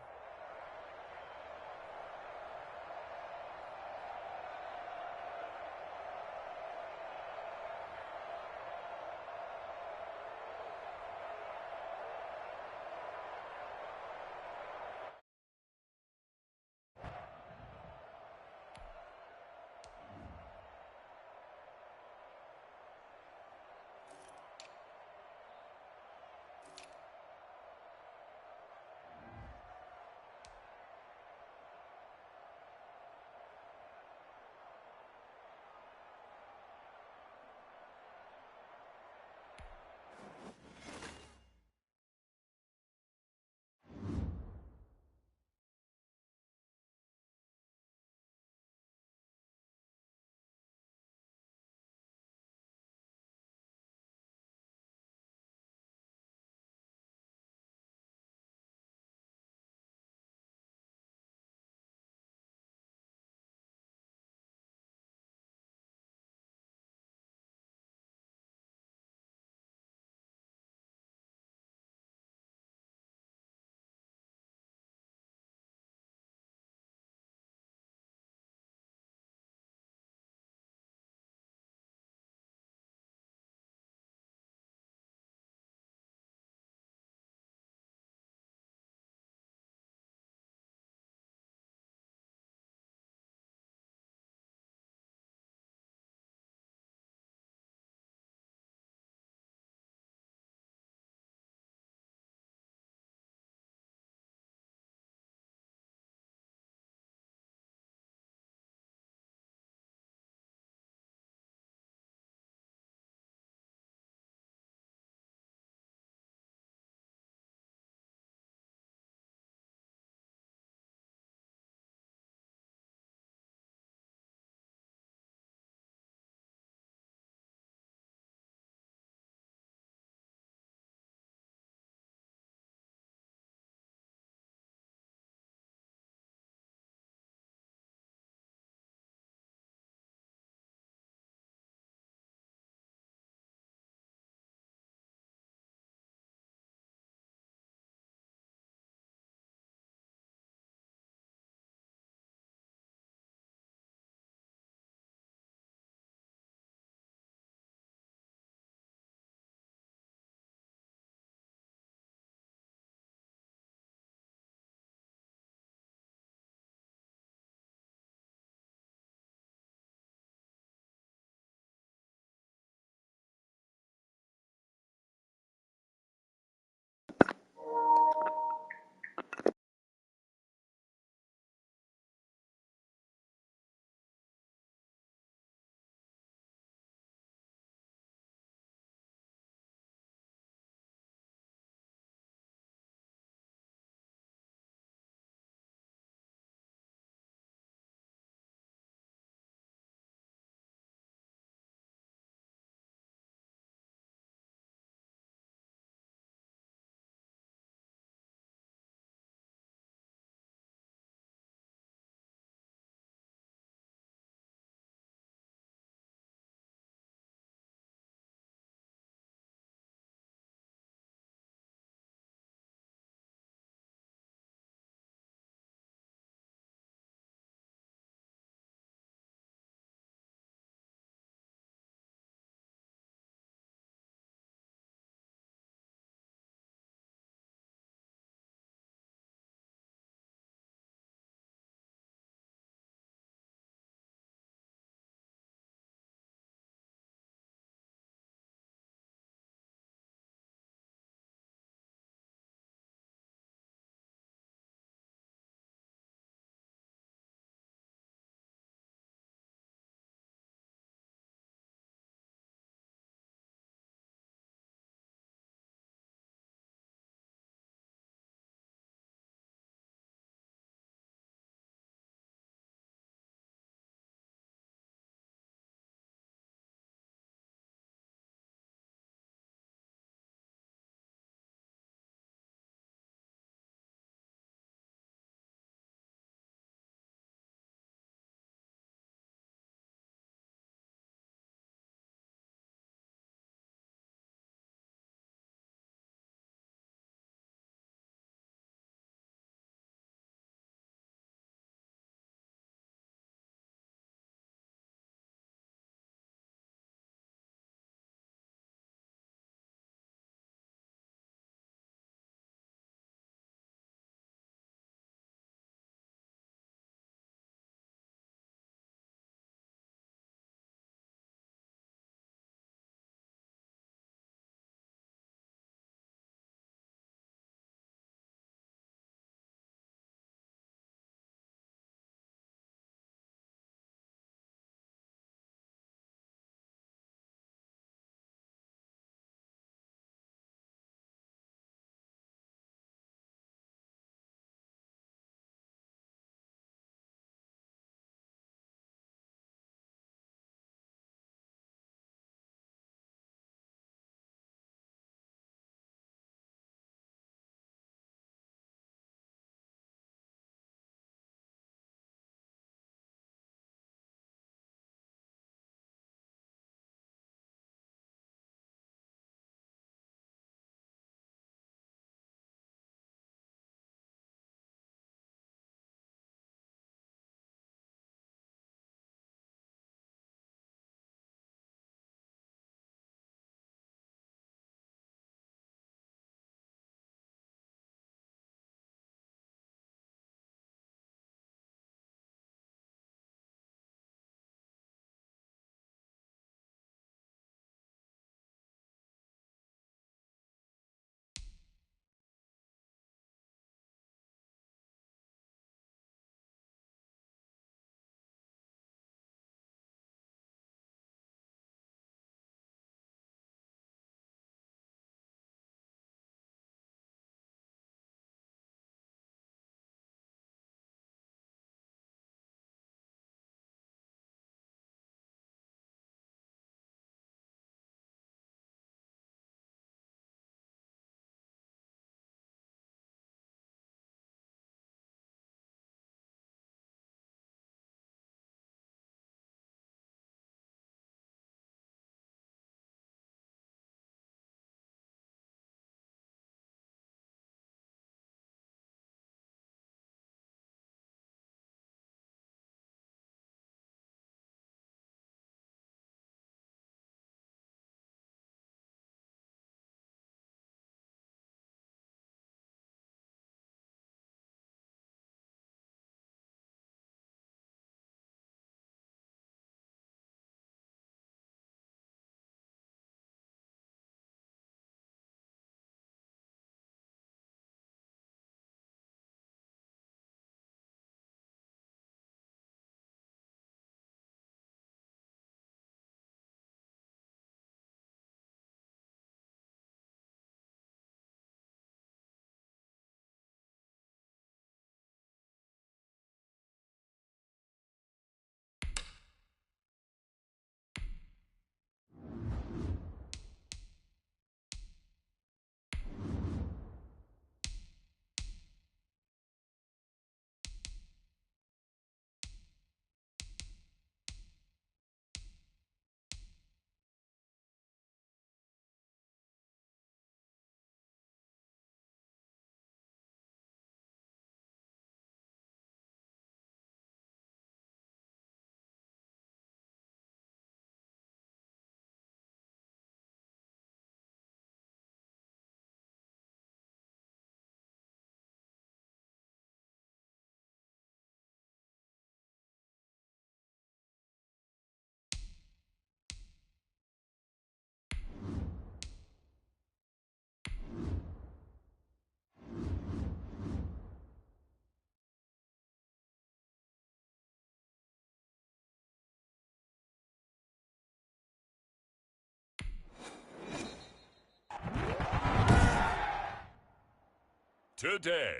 today.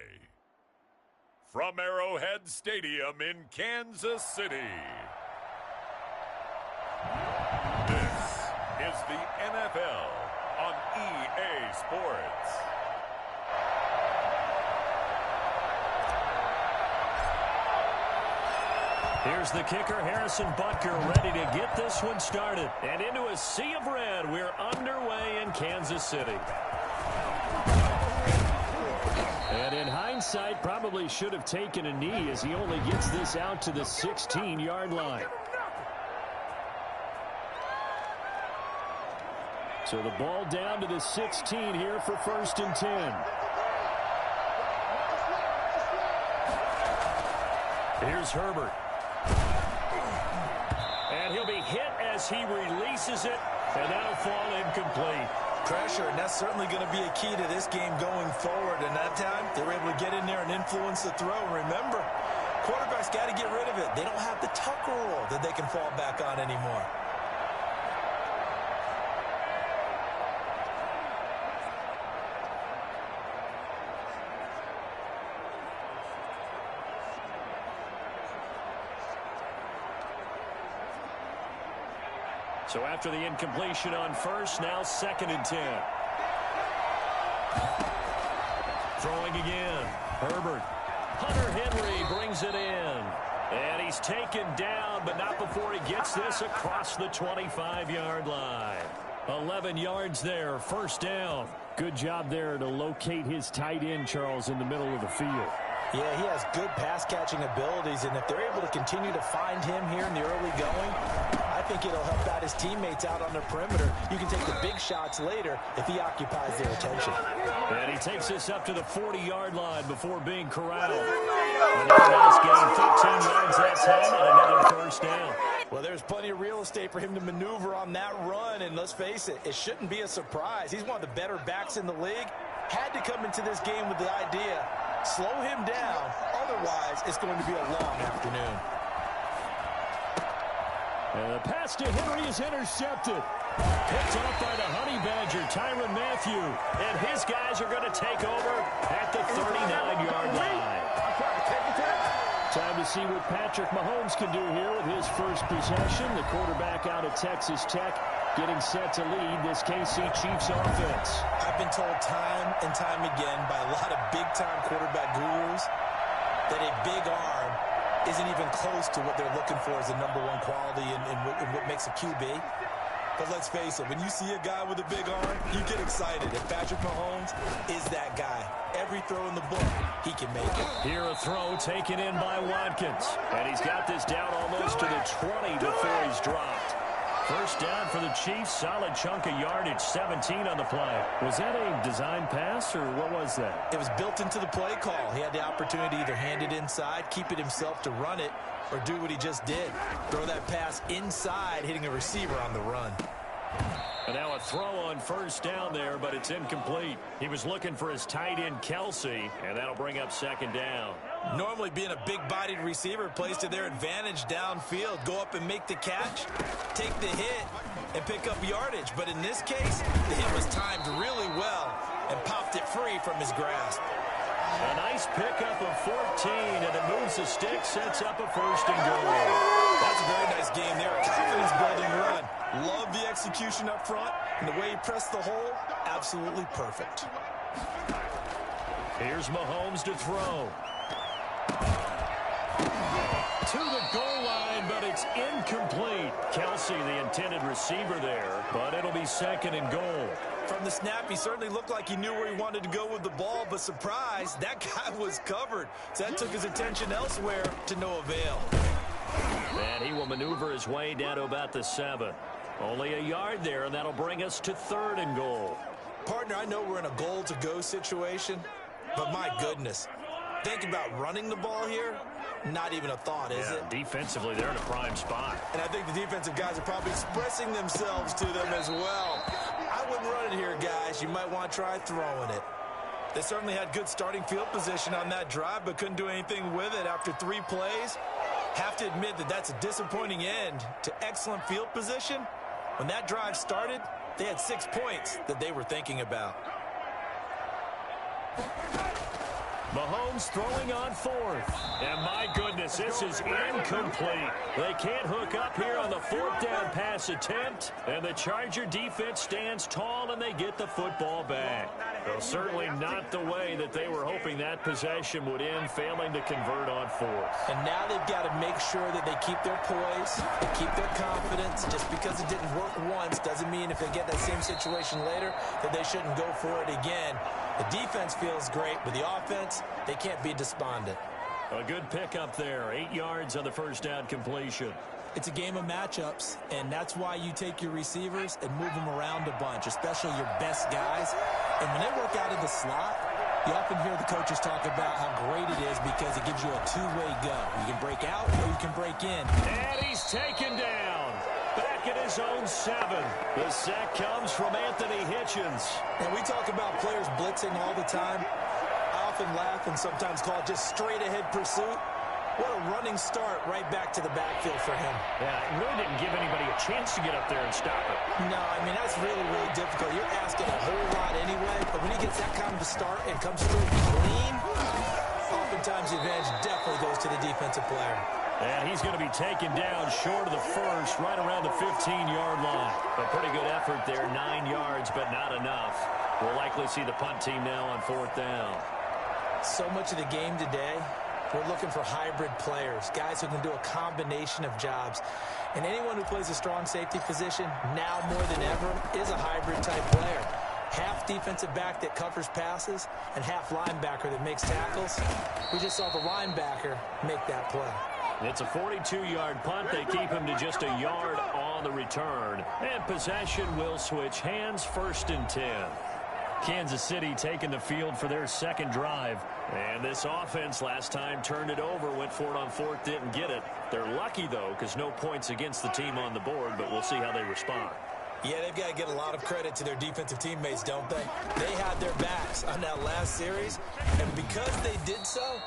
From Arrowhead Stadium in Kansas City, this is the NFL on EA Sports. Here's the kicker, Harrison Butker, ready to get this one started. And into a sea of red, we're underway in Kansas City. And in hindsight, probably should have taken a knee as he only gets this out to the 16-yard line. So the ball down to the 16 here for 1st and 10. Here's Herbert. And he'll be hit as he releases it, and that'll fall incomplete. Pressure, and that's certainly going to be a key to this game going forward. And that time, they were able to get in there and influence the throw. And remember, quarterbacks got to get rid of it. They don't have the tuck rule that they can fall back on anymore. So after the incompletion on 1st, now 2nd and 10. Throwing again. Herbert. Hunter Henry brings it in. And he's taken down, but not before he gets this across the 25-yard line. 11 yards there, 1st down. Good job there to locate his tight end, Charles, in the middle of the field. Yeah, he has good pass-catching abilities, and if they're able to continue to find him here in the early going, I think it'll help out his teammates out on the perimeter. You can take the big shots later if he occupies their attention. And he takes this up to the 40-yard line before being corralled. Another nice gain, 15 yards that time, and another 1st down. Well, there's plenty of real estate for him to maneuver on that run, and let's face it, it shouldn't be a surprise. He's one of the better backs in the league. Had to come into this game with the idea, slow him down, otherwise it's going to be a long afternoon. And the pass to Henry is intercepted. Picked off by the Honey Badger, Tyrann Mathieu. And his guys are going to take over at the 39-yard line. Time to see what Patrick Mahomes can do here with his first possession. The quarterback out of Texas Tech getting set to lead this KC Chiefs offense. I've been told time and time again by a lot of big-time quarterback gurus that a big arm isn't even close to what they're looking for as the #1 quality in what makes a QB. But let's face it, when you see a guy with a big arm, you get excited. And Patrick Mahomes is that guy. Every throw in the book, he can make it. Here a throw taken in by Watkins. And he's got this down almost to the 20 before he's dropped. 1st down for the Chiefs. Solid chunk of yardage, 17 on the play. Was that a design pass, or what was that? It was built into the play call. He had the opportunity to either hand it inside, keep it himself to run it, or do what he just did. Throw that pass inside, hitting a receiver on the run. And now a throw on 1st down there, but it's incomplete. He was looking for his tight end, Kelsey, and that'll bring up 2nd down. Normally being a big-bodied receiver plays to their advantage downfield. Go up and make the catch, take the hit, and pick up yardage. But in this case, the hit was timed really well and popped it free from his grasp. A nice pickup of 14, and it moves the stick, sets up a 1st and goal. That's a very nice game there. Confidence-building run. Love the execution up front, and the way he pressed the hole, absolutely perfect. Here's Mahomes to throw. To the goal line, but it's incomplete. Kelsey, the intended receiver there, but it'll be 2nd and goal. From the snap, he certainly looked like he knew where he wanted to go with the ball, but surprise, that guy was covered. So that took his attention elsewhere to no avail. And he will maneuver his way down to about the 7. Only a yard there, and that'll bring us to 3rd and goal. Partner, I know we're in a goal-to-go situation, but my goodness, think about running the ball here. Not even a thought, is it? Defensively, they're in a prime spot. And I think the defensive guys are probably expressing themselves to them as well. I wouldn't run it here, guys. You might want to try throwing it. They certainly had good starting field position on that drive, but couldn't do anything with it after 3 plays. Have to admit that that's a disappointing end to excellent field position. When that drive started, they had 6 points that they were thinking about. Mahomes throwing on fourth. And my goodness, this is incomplete. They can't hook up here on the fourth down pass attempt. And the Charger defense stands tall and they get the football back. Well, certainly not the way that they were hoping that possession would end, failing to convert on fourth. And now they've got to make sure that they keep their poise, they keep their confidence. Just because it didn't work once doesn't mean if they get that same situation later that they shouldn't go for it again. The defense feels great, but the offense, they can't be despondent. A good pickup there, 8 yards on the first down completion. It's a game of matchups, and that's why you take your receivers and move them around a bunch, especially your best guys. And when they work out of the slot, you often hear the coaches talk about how great it is because it gives you a two-way go. You can break out or you can break in. And he's taken down. Back at his own 7. The sack comes from Anthony Hitchens. And we talk about players blitzing all the time. I often laugh and sometimes call it just straight-ahead pursuit. What a running start right back to the backfield for him. Yeah, it really didn't give anybody a chance to get up there and stop it. No, I mean, that's really, really difficult. You're asking a whole lot anyway, but when he gets that kind of a start and comes straight clean, oftentimes the advantage definitely goes to the defensive player. And he's going to be taken down short of the first, right around the 15-yard line. A pretty good effort there, 9 yards, but not enough. We'll likely see the punt team now on fourth down. So much of the game today, we're looking for hybrid players, guys who can do a combination of jobs. And anyone who plays a strong safety position, now more than ever, is a hybrid-type player. Half defensive back that covers passes and half linebacker that makes tackles. We just saw the linebacker make that play. It's a 42-yard punt. They keep him to just a yard on the return. And possession will switch hands, 1st and 10. Kansas City taking the field for their second drive. And this offense last time turned it over, went for it on fourth, didn't get it. They're lucky, though, because no points against the team on the board, but we'll see how they respond. Yeah, they've got to get a lot of credit to their defensive teammates, don't they? They had their backs on that last series, and because they did so,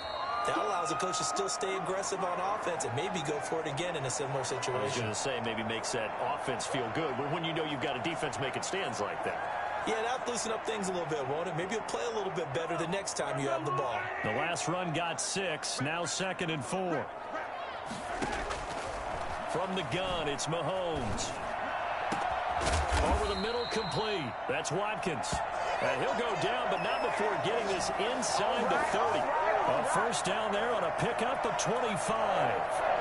that allows the coach to still stay aggressive on offense and maybe go for it again in a similar situation. I was going to say, maybe makes that offense feel good, but when you know you've got a defense making stands like that. Yeah, that'll loosen up things a little bit, won't it? Maybe you'll play a little bit better the next time you have the ball. The last run got 6, now 2nd and 4. From the gun, it's Mahomes. Over the middle, complete. That's Watkins. And he'll go down, but not before getting this inside the 30. A first down there on a pickup of 25.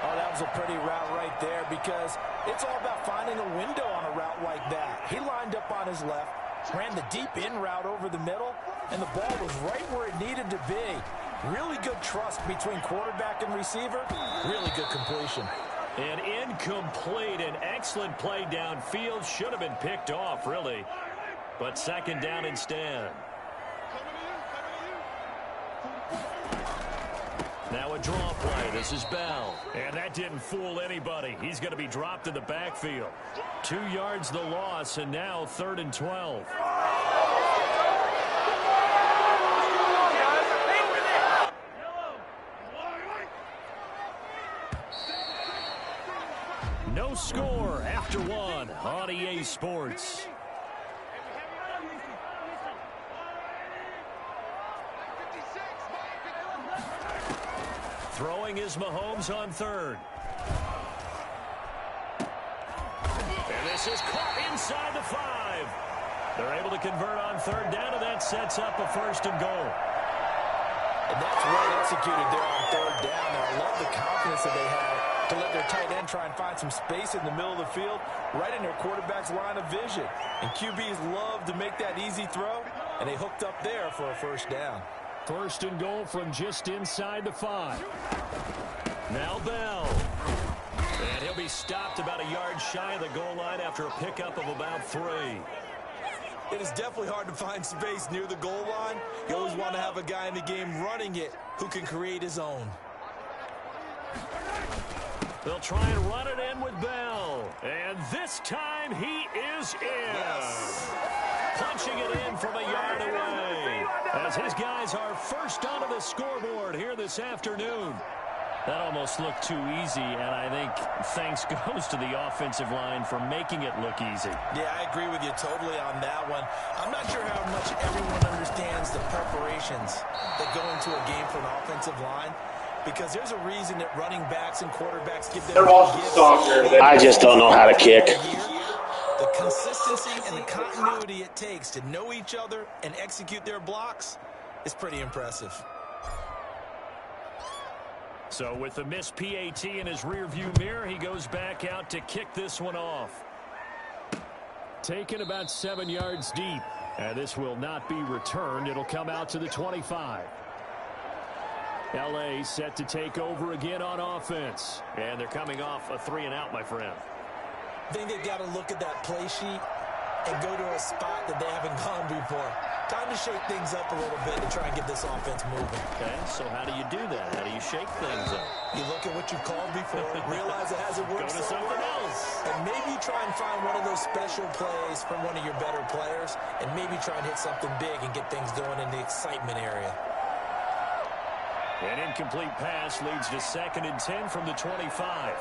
Oh, that was a pretty route right there because it's all about finding a window on a route like that. He lined up on his left, ran the deep in route over the middle, and the ball was right where it needed to be. Really good trust between quarterback and receiver. Really good completion. And incomplete. An excellent play downfield. Should have been picked off, really. But 2nd down instead. Now a draw play. This is Bell. And that didn't fool anybody. He's going to be dropped in the backfield. 2 yards the loss, and now 3rd and 12. No score after 1 on EA Sports. Throwing is Mahomes on 3rd. And this is caught inside the 5. They're able to convert on 3rd down, and that sets up a 1st and goal. And that's well executed there on 3rd down. And I love the confidence that they had to let their tight end try and find some space in the middle of the field, right in their quarterback's line of vision. And QBs love to make that easy throw, and they hooked up there for a 1st down. 1st and goal from just inside the 5. Now Bell. And he'll be stopped about a yard shy of the goal line after a pickup of about 3. It is definitely hard to find space near the goal line. You always want to have a guy in the game running it who can create his own. They'll try and run it in with Bell. And this time he is in. Yes. Punching it in from a yard away. As his guys are first onto the scoreboard here this afternoon. That almost looked too easy, and I think thanks goes to the offensive line for making it look easy. Yeah, I agree with you totally on that one. I'm not sure how much everyone understands the preparations that go into a game for an offensive line, because there's a reason that running backs and quarterbacks give them gifts. I just don't know how to kick. The consistency and the continuity it takes to know each other and execute their blocks is pretty impressive. So with the missed PAT in his rearview mirror, he goes back out to kick this one off. Taken about 7 yards deep. And this will not be returned. It'll come out to the 25. L.A. set to take over again on offense. And they're coming off a 3-and-out, my friend. I think they've got to look at that play sheet and go to a spot that they haven't gone before. Time to shake things up a little bit to try and get this offense moving. Okay, so how do you do that? How do you shake things up? You look at what you've called before, realize it hasn't worked. Go to something else. And maybe try and find one of those special plays from one of your better players, and maybe try and hit something big and get things going in the excitement area. An incomplete pass leads to 2nd and 10 from the 25.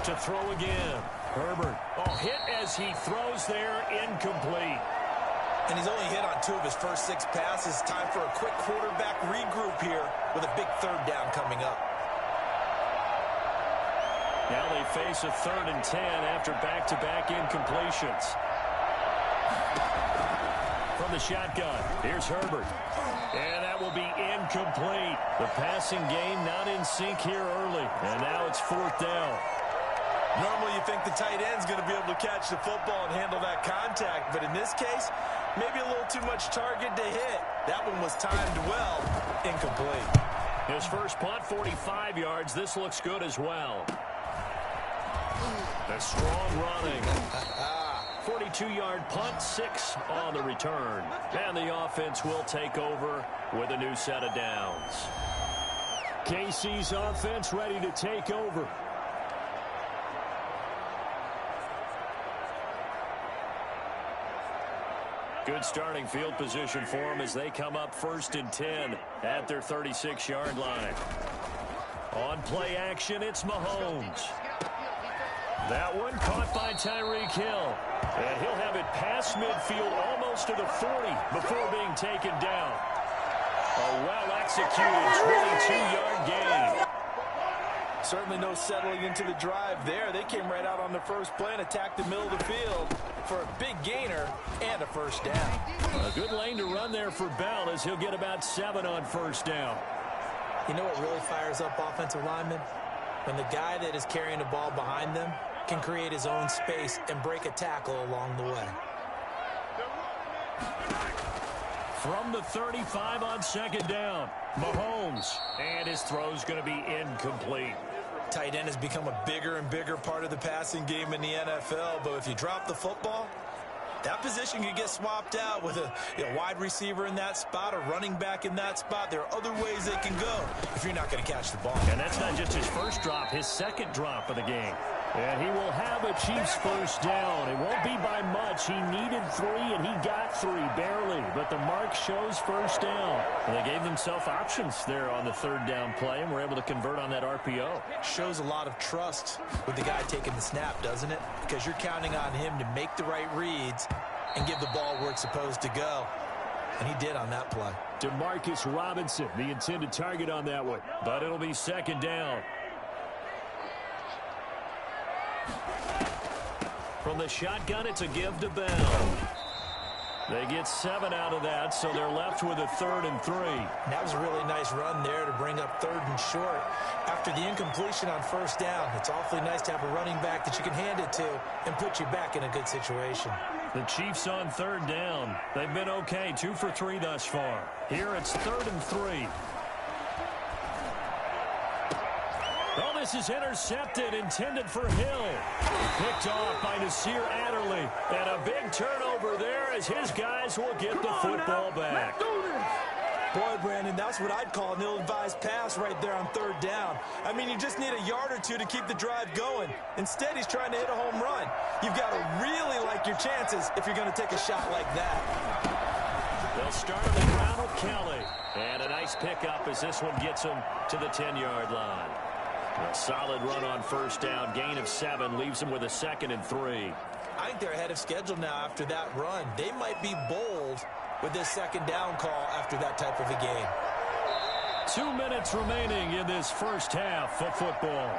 To throw again. Herbert. Oh, hit as he throws there. Incomplete. And he's only hit on 2 of his first 6 passes. Time for a quick quarterback regroup here with a big 3rd down coming up. Now they face a 3rd and 10 after back-to-back incompletions. From the shotgun, here's Herbert. And that will be incomplete. The passing game not in sync here early. And now it's 4th down. Normally you think the tight end's going to be able to catch the football and handle that contact. But in this case, maybe a little too much target to hit. That one was timed well. Incomplete. His first punt, 45 yards. This looks good as well. A strong running. 42-yard punt, 6 on the return. And the offense will take over with a new set of downs. KC's offense ready to take over. Good starting field position for them as they come up 1st and 10 at their 36-yard line. On play action, it's Mahomes. That one caught by Tyreek Hill. And he'll have it past midfield almost to the 40 before being taken down. A well-executed 22-yard gain. Certainly no settling into the drive there. They came right out on the first play and attacked the middle of the field for a big gainer and a 1st down. A good lane to run there for Bell as he'll get about 7 on 1st down. You know what really fires up offensive linemen? When the guy that is carrying the ball behind them can create his own space and break a tackle along the way. From the 35 on 2nd down, Mahomes. And his throw's going to be incomplete. Tight end has become a bigger and bigger part of the passing game in the NFL, but if you drop the football, that position can get swapped out with a wide receiver in that spot, a running back in that spot. There are other ways they can go if you're not going to catch the ball. And that's not just his first drop, his 2nd drop of the game. And he will have a Chiefs 1st down. It won't be by much. He needed 3, and he got 3, barely. But the mark shows 1st down. And they gave themselves options there on the 3rd down play, and were able to convert on that RPO. Shows a lot of trust with the guy taking the snap, doesn't it? Because you're counting on him to make the right reads and give the ball where it's supposed to go. And he did on that play. Demarcus Robinson, the intended target on that one. But it'll be 2nd down. From the shotgun, it's a give to Bell. They get 7 out of that, so they're left with a 3rd and 3. That was a really nice run there to bring up 3rd and short. After the incompletion on 1st down, it's awfully nice to have a running back that you can hand it to and put you back in a good situation. The Chiefs on 3rd down. They've been okay, 2 for 3 thus far. Here it's 3rd and 3. Oh, this is intercepted, intended for Hill. Picked off by Nasir Adderley. And a big turnover there as his guys will get the football back. Boy, Brandon, that's what I'd call an ill-advised pass right there on 3rd down. I mean, you just need a yard or 2 to keep the drive going. Instead, he's trying to hit a home run. You've got to really like your chances if you're going to take a shot like that. They'll start on the ground with Kelly. And a nice pickup as this one gets him to the 10-yard line. A solid run on first down. Gain of 7 leaves him with a 2nd and 3. I think they're ahead of schedule now after that run. They might be bold with this 2nd down call after that type of a game. 2 minutes remaining in this first half of football.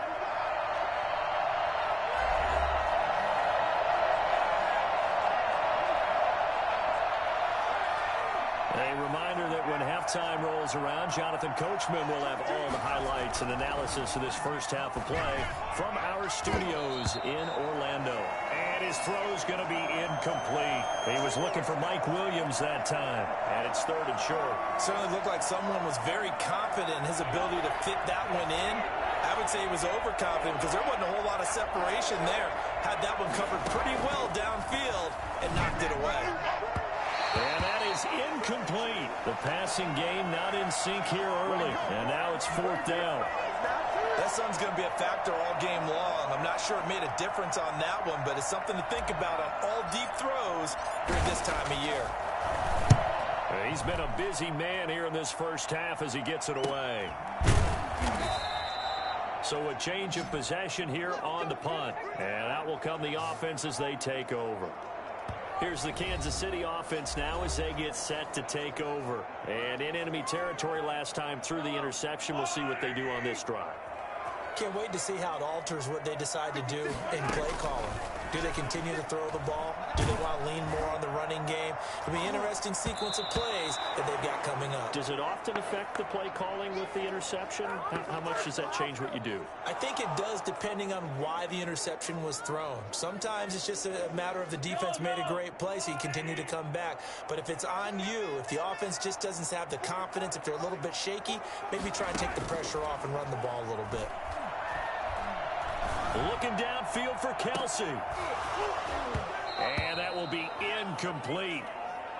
A reminder that when halftime rolls around, Jonathan Coachman will have all the highlights and analysis of this first half of play from our studios in Orlando. And his throw's going to be incomplete. He was looking for Mike Williams that time, and it's 3rd and short. Certainly looked like someone was very confident in his ability to fit that one in. I would say he was overconfident because there wasn't a whole lot of separation there. Had that one covered pretty well downfield and knocked it away. And that is incomplete. The passing game not in sync here early. And now it's 4th down. That sun's going to be a factor all game long. I'm not sure it made a difference on that one, but it's something to think about on all deep throws during this time of year. He's been a busy man here in this first half as he gets it away. So a change of possession here on the punt. And out will come the offense as they take over. Here's the Kansas City offense now as they get set to take over. And in enemy territory last time through the interception. We'll see what they do on this drive. Can't wait to see how it alters what they decide to do in play calling. Do they continue to throw the ball? Do they want to lean more on the running game? It'll be an interesting sequence of plays that they've got coming up. Does it often affect the play calling with the interception? How much does that change what you do? I think it does depending on why the interception was thrown. Sometimes it's just a matter of the defense made a great play, so you continue to come back. But if it's on you, if the offense just doesn't have the confidence, if they're a little bit shaky, maybe try and take the pressure off and run the ball a little bit. Looking downfield for Kelsey. And that will be incomplete.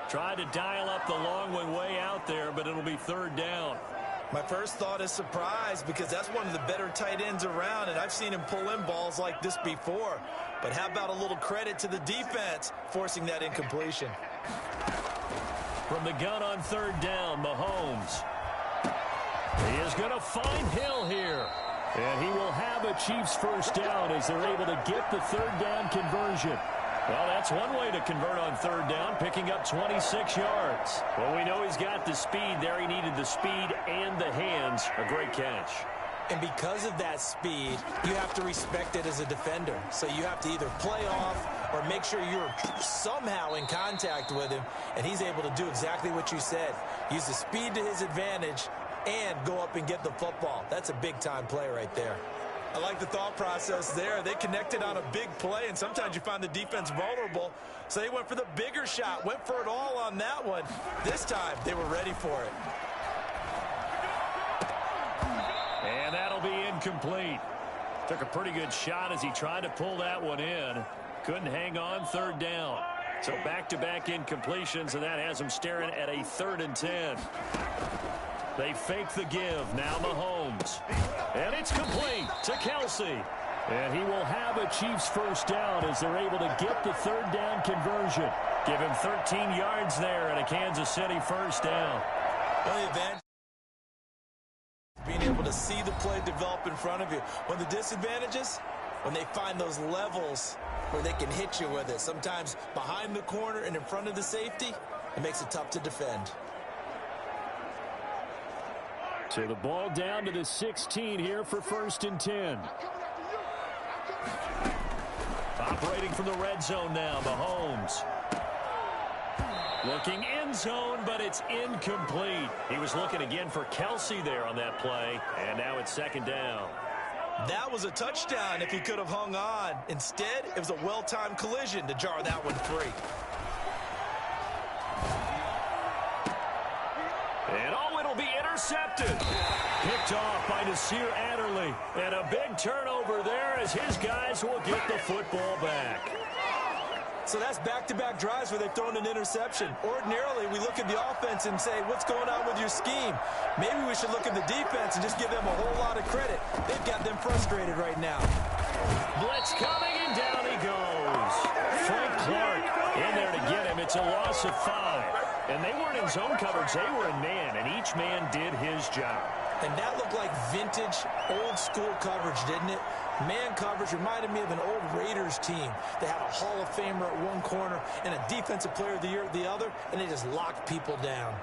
Tried to dial up the long one way out there, but it'll be 3rd down. My first thought is surprise because that's one of the better tight ends around, and I've seen him pull in balls like this before. But how about a little credit to the defense forcing that incompletion? From the gun on 3rd down, Mahomes. He is going to find Hill here. And he will have a Chiefs first down as they're able to get the 3rd down conversion. Well, that's one way to convert on 3rd down, picking up 26 yards. Well, we know he's got the speed there. He needed the speed and the hands. A great catch. And because of that speed, you have to respect it as a defender. So you have to either play off or make sure you're somehow in contact with him. And he's able to do exactly what you said. Use the speed to his advantage and go up and get the football. That's a big-time play right there. I like the thought process there. They connected on a big play, and sometimes you find the defense vulnerable. So they went for the bigger shot, went for it all on that one. This time, they were ready for it. And that'll be incomplete. Took a pretty good shot as he tried to pull that one in. Couldn't hang on 3rd down. So back-to-back incompletions, and that has him staring at a 3rd and 10. They fake the give. Now Mahomes. And it's complete to Kelsey. And he will have a Chiefs first down as they're able to get the 3rd down conversion. Give him 13 yards there and a Kansas City first down. Well, the advantage being able to see the play develop in front of you. When the disadvantages, when they find those levels where they can hit you with it. Sometimes behind the corner and in front of the safety, it makes it tough to defend. So the ball down to the 16 here for 1st and 10. Operating from the red zone now, Mahomes. Looking end zone, but it's incomplete. He was looking again for Kelsey there on that play, and now it's 2nd down. That was a touchdown if he could have hung on. Instead, it was a well-timed collision to jar that one free. And it'll be intercepted. Picked off by Nasir Adderley. And a big turnover there as his guys will get the football back. So that's back-to-back drives where they've thrown an interception. Ordinarily, we look at the offense and say, what's going on with your scheme? Maybe we should look at the defense and just give them a whole lot of credit. They've got them frustrated right now. Blitz coming, and down he goes. Frank Clark In there to get him. It's a loss of 5. And they weren't in zone coverage. They were in man, and each man did his job. And that looked like vintage, old-school coverage, didn't it? Man coverage reminded me of an old Raiders team. They had a Hall of Famer at one corner and a Defensive Player of the Year at the other, and they just locked people down.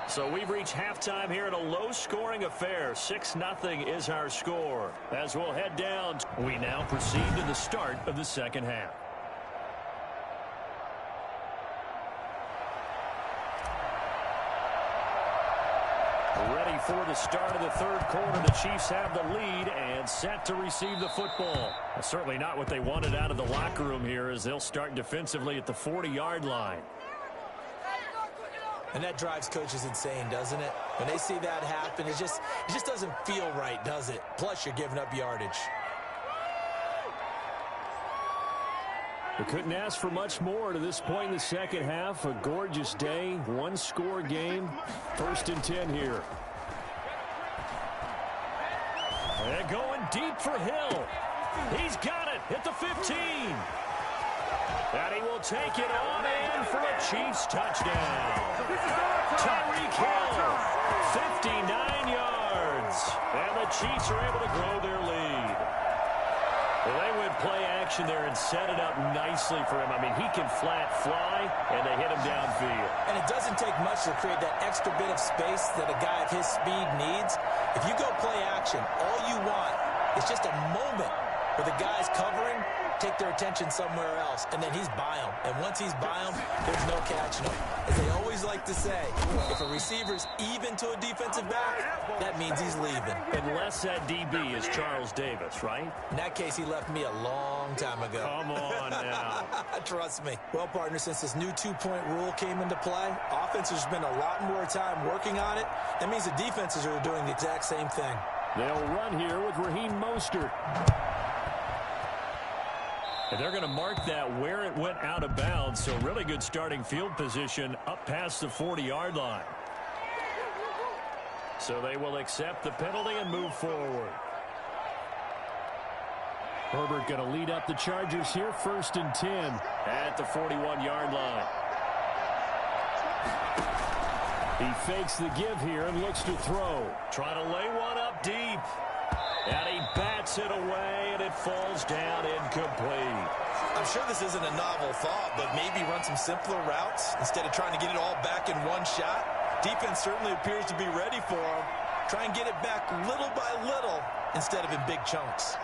So we've reached halftime here in a low-scoring affair. 6-0 is our score. As we'll head down, we now proceed to the start of the second half. Ready for the start of the third quarter. The Chiefs have the lead and set to receive the football. Well, certainly not what they wanted out of the locker room here, as they'll start defensively at the 40-yard line. And that drives coaches insane, doesn't it? When they see that happen, it just doesn't feel right, does it? Plus, you're giving up yardage. We couldn't ask for much more to this point in the second half. A gorgeous day, one-score game. 1st and 10 here. And going deep for Hill. He's got it at the 15. And he will take it on in for a Chiefs touchdown. Tyreek Hill, 59 yards. And the Chiefs are able to grow their lead. Well, they went play action there and set it up nicely for him. I mean, he can flat fly, and they hit him downfield. And it doesn't take much to create that extra bit of space that a guy of his speed needs. If you go play action, all you want is just a moment where the guy's covering, take their attention somewhere else, and then he's by him. And once he's by him, there's no catching him. As they always like to say, if a receiver's even to a defensive back, that means he's leaving. Unless that DB is Charles Davis, right? In that case, he left me a long time ago. Come on now. Trust me. Well, partner, since this new two-point rule came into play, offenses spend a lot more time working on it. That means the defenses are doing the exact same thing. They'll run here with Raheem Mostert. And they're going to mark that where it went out of bounds. So really good starting field position up past the 40-yard line. So they will accept the penalty and move forward. Herbert going to lead up the Chargers here. 1st and 10 at the 41-yard line. He fakes the give here and looks to throw. Trying to lay one up deep. And he bats it away, and it falls down incomplete. I'm sure this isn't a novel thought, but maybe run some simpler routes instead of trying to get it all back in one shot. Defense certainly appears to be ready for him. Try and get it back little by little instead of in big chunks.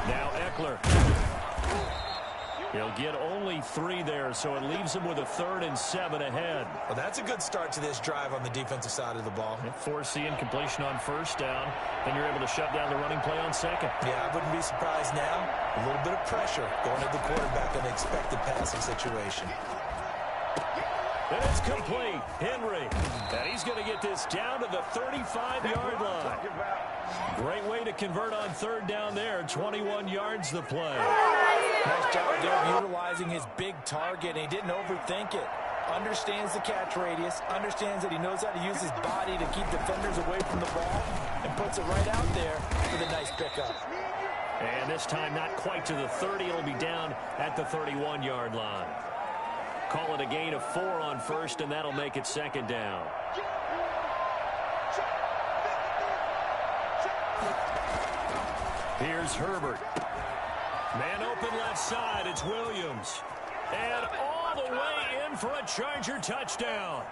Now Eckler. He'll get only 3 there, so it leaves him with a 3rd and 7 ahead. Well, that's a good start to this drive on the defensive side of the ball. Forcing completion on 1st down, and you're able to shut down the running play on 2nd. Yeah, I wouldn't be surprised now. A little bit of pressure going at the quarterback in the expected passing situation. And it's complete. Henry. And he's going to get this down to the 35-yard line. Great way to convert on 3rd down there. 21 yards the play. Nice job there utilizing his big target. He didn't overthink it. Understands the catch radius. Understands that he knows how to use his body to keep defenders away from the ball. And puts it right out there for the nice pickup. And this time not quite to the 30. It'll be down at the 31-yard line. Call it a gain of 4 on 1st, and that'll make it 2nd down. Here's Herbert. Man open left side. It's Williams. And all the way in for a Charger touchdown.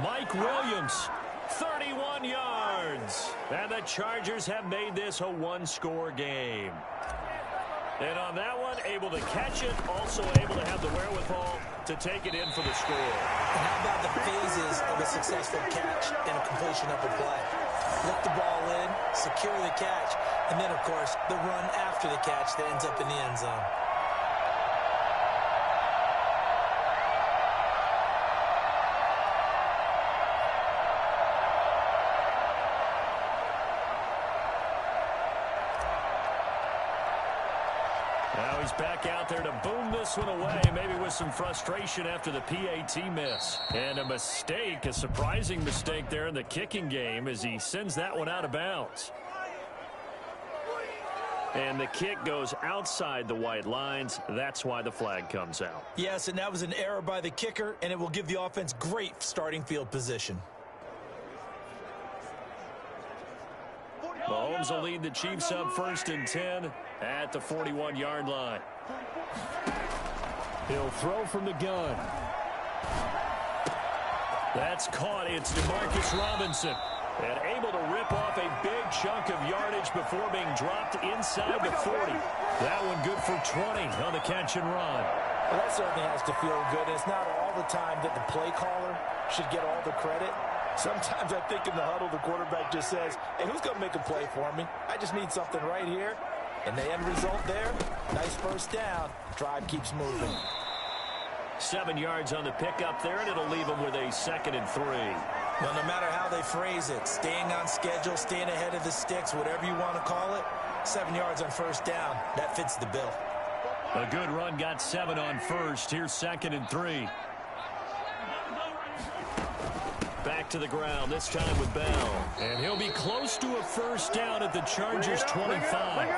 Mike Williams, 31 yards. And the Chargers have made this a one-score game. And on that one, able to catch it, also able to have the wherewithal to take it in for the score. And how about the phases of a successful catch and a completion of a play? Lift the ball in, secure the catch, and then, of course, the run after the catch that ends up in the end zone. Now he's back out there to boom this one away, maybe with some frustration after the PAT miss. And a mistake, a surprising mistake there in the kicking game as he sends that one out of bounds. And the kick goes outside the white lines. That's why the flag comes out. Yes, and that was an error by the kicker, and it will give the offense great starting field position. Mahomes will lead the Chiefs up 1st and 10 at the 41-yard line. He'll throw from the gun. That's caught. It's Demarcus Robinson. And able to rip off a big chunk of yardage before being dropped inside the 40. That one good for 20 on the catch and run. Well, that certainly has to feel good. It's not all the time that the play caller should get all the credit. Sometimes I think in the huddle, the quarterback just says, hey, who's going to make a play for me? I just need something right here. And the end result there, nice first down. Drive keeps moving. 7 yards on the pickup there, and it'll leave them with a 2nd and 3. Well, no matter how they phrase it, staying on schedule, staying ahead of the sticks, whatever you want to call it, 7 yards on first down, that fits the bill. A good run got 7 on first. Here's 2nd and 3. Back to the ground, this time with Bell. And he'll be close to a first down at the Chargers' 25.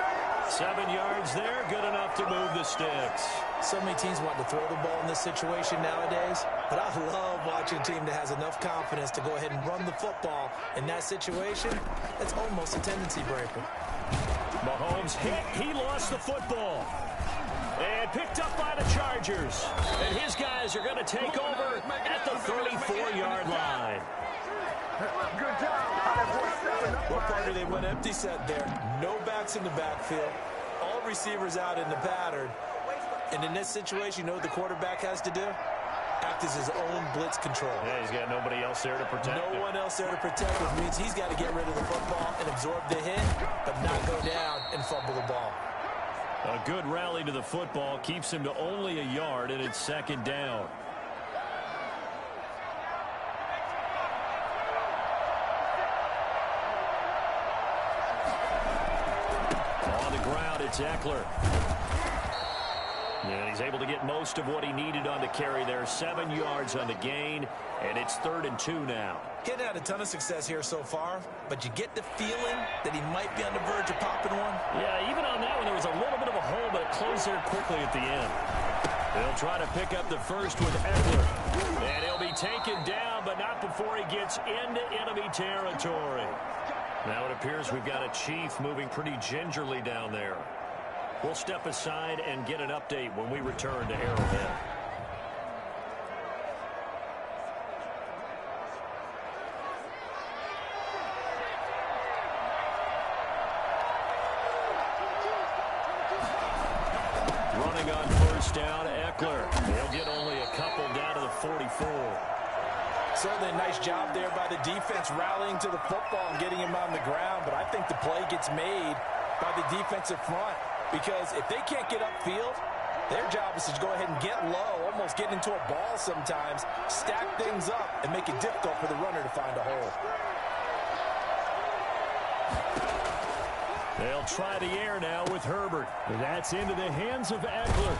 7 yards there, good enough to move the sticks. So many teams want to throw the ball in this situation nowadays, but I love watching a team that has enough confidence to go ahead and run the football. In that situation, it's almost a tendency breaker. Mahomes hit, he lost the football. And picked up by the Chargers. And his guys are going to take over at the 34-yard line. What part do they went empty set there? No backs in the backfield. All receivers out in the pattern. And in this situation, you know what the quarterback has to do? Act as his own blitz control. Yeah, he's got nobody else there to protect him. No one else there to protect, which means he's got to get rid of the football and absorb the hit, but not go down and fumble the ball. A good rally to the football keeps him to only a yard, and it's 2nd down. On the ground, it's Eckler. And he's able to get most of what he needed on the carry there. 7 yards on the gain, and it's 3rd and 2 now. He hadn't had a ton of success here so far, but you get the feeling that he might be on the verge of popping one. Yeah, even on that one, there was a little bit of a hole, but it closed there quickly at the end. They'll try to pick up the first with Eckler. And he'll be taken down, but not before he gets into enemy territory. Now it appears we've got a Chief moving pretty gingerly down there. We'll step aside and get an update when we return to Arrowhead. Running on first down, Eckler. He'll get only a couple down to the 44. Certainly a nice job there by the defense rallying to the football and getting him on the ground, but I think the play gets made by the defensive front. Because if they can't get upfield, their job is to go ahead and get low, almost get into a ball sometimes, stack things up, and make it difficult for the runner to find a hole. They'll try the air now with Herbert. That's into the hands of Eckler.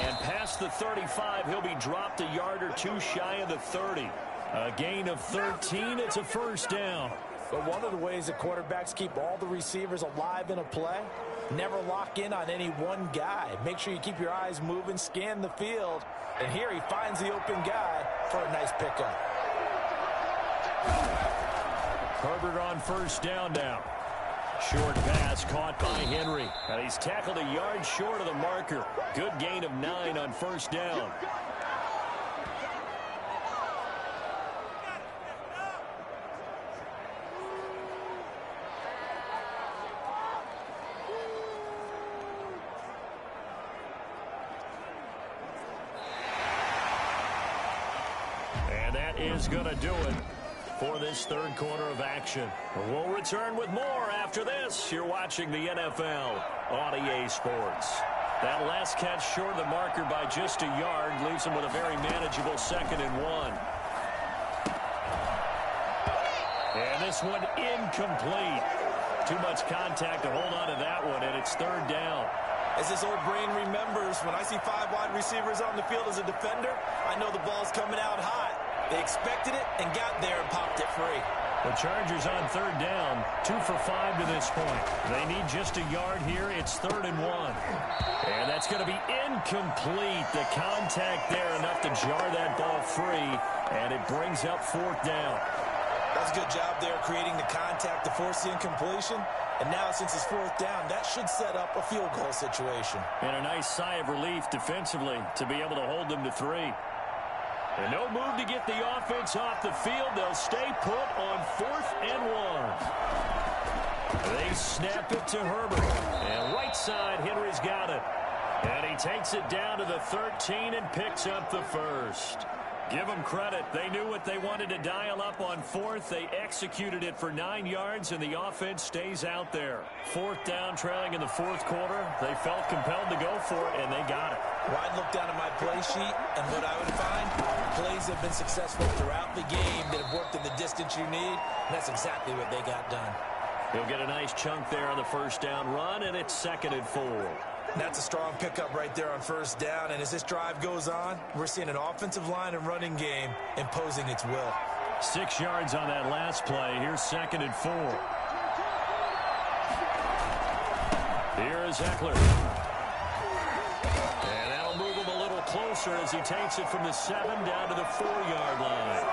And past the 35, he'll be dropped a yard or two shy of the 30. A gain of 13, it's a first down. But one of the ways that quarterbacks keep all the receivers alive in a play, never lock in on any one guy. Make sure you keep your eyes moving, scan the field. And here he finds the open guy for a nice pickup. Herbert on first down now. Short pass caught by Henry. And he's tackled a yard short of the marker. Good gain of 9 on first down. Is going to do it for this third quarter of action. We'll return with more after this. You're watching the NFL on EA Sports. That last catch short of the marker by just a yard leaves him with a very manageable 2nd and 1. And this one incomplete. Too much contact to hold on to that one, and it's 3rd down. As this old brain remembers, when I see 5 wide receivers on the field as a defender, I know the ball's coming out hot. They expected it and got there and popped it free. The Chargers on third down, 2 for 5 to this point. They need just a yard here. It's 3rd and 1. And that's going to be incomplete. The contact there enough to jar that ball free, and it brings up 4th down. That's a good job there creating the contact to force the incompletion. And now since it's 4th down, that should set up a field goal situation. And a nice sigh of relief defensively to be able to hold them to 3. And no move to get the offense off the field. They'll stay put on 4th and 1. They snap it to Herbert. And right side, Henry's got it. And he takes it down to the 13 and picks up the first. Give them credit. They knew what they wanted to dial up on 4th. They executed it for 9 yards, and the offense stays out there. 4th down, trailing in the 4th quarter. They felt compelled to go for it, and they got it. Well, I'd look down at my play sheet, and what I would find, plays have been successful throughout the game that have worked in the distance you need, and that's exactly what they got done. He'll get a nice chunk there on the 1st down run, and it's 2nd and 4. That's a strong pickup right there on 1st down, and as this drive goes on, we're seeing an offensive line and running game imposing its will. 6 yards on that last play. Here's 2nd and 4. Here is Eckler. And that'll move him a little closer as he takes it from the 7 down to the 4-yard line.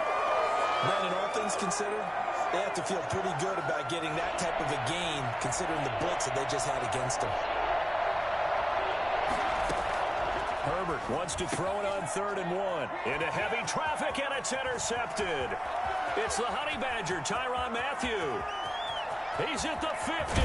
Brandon, all things considered, they have to feel pretty good about getting that type of a gain considering the blitz that they just had against them. Herbert wants to throw it on 3rd and 1. Into heavy traffic, and it's intercepted. It's the Honey Badger, Tyrann Mathieu. He's at the 50.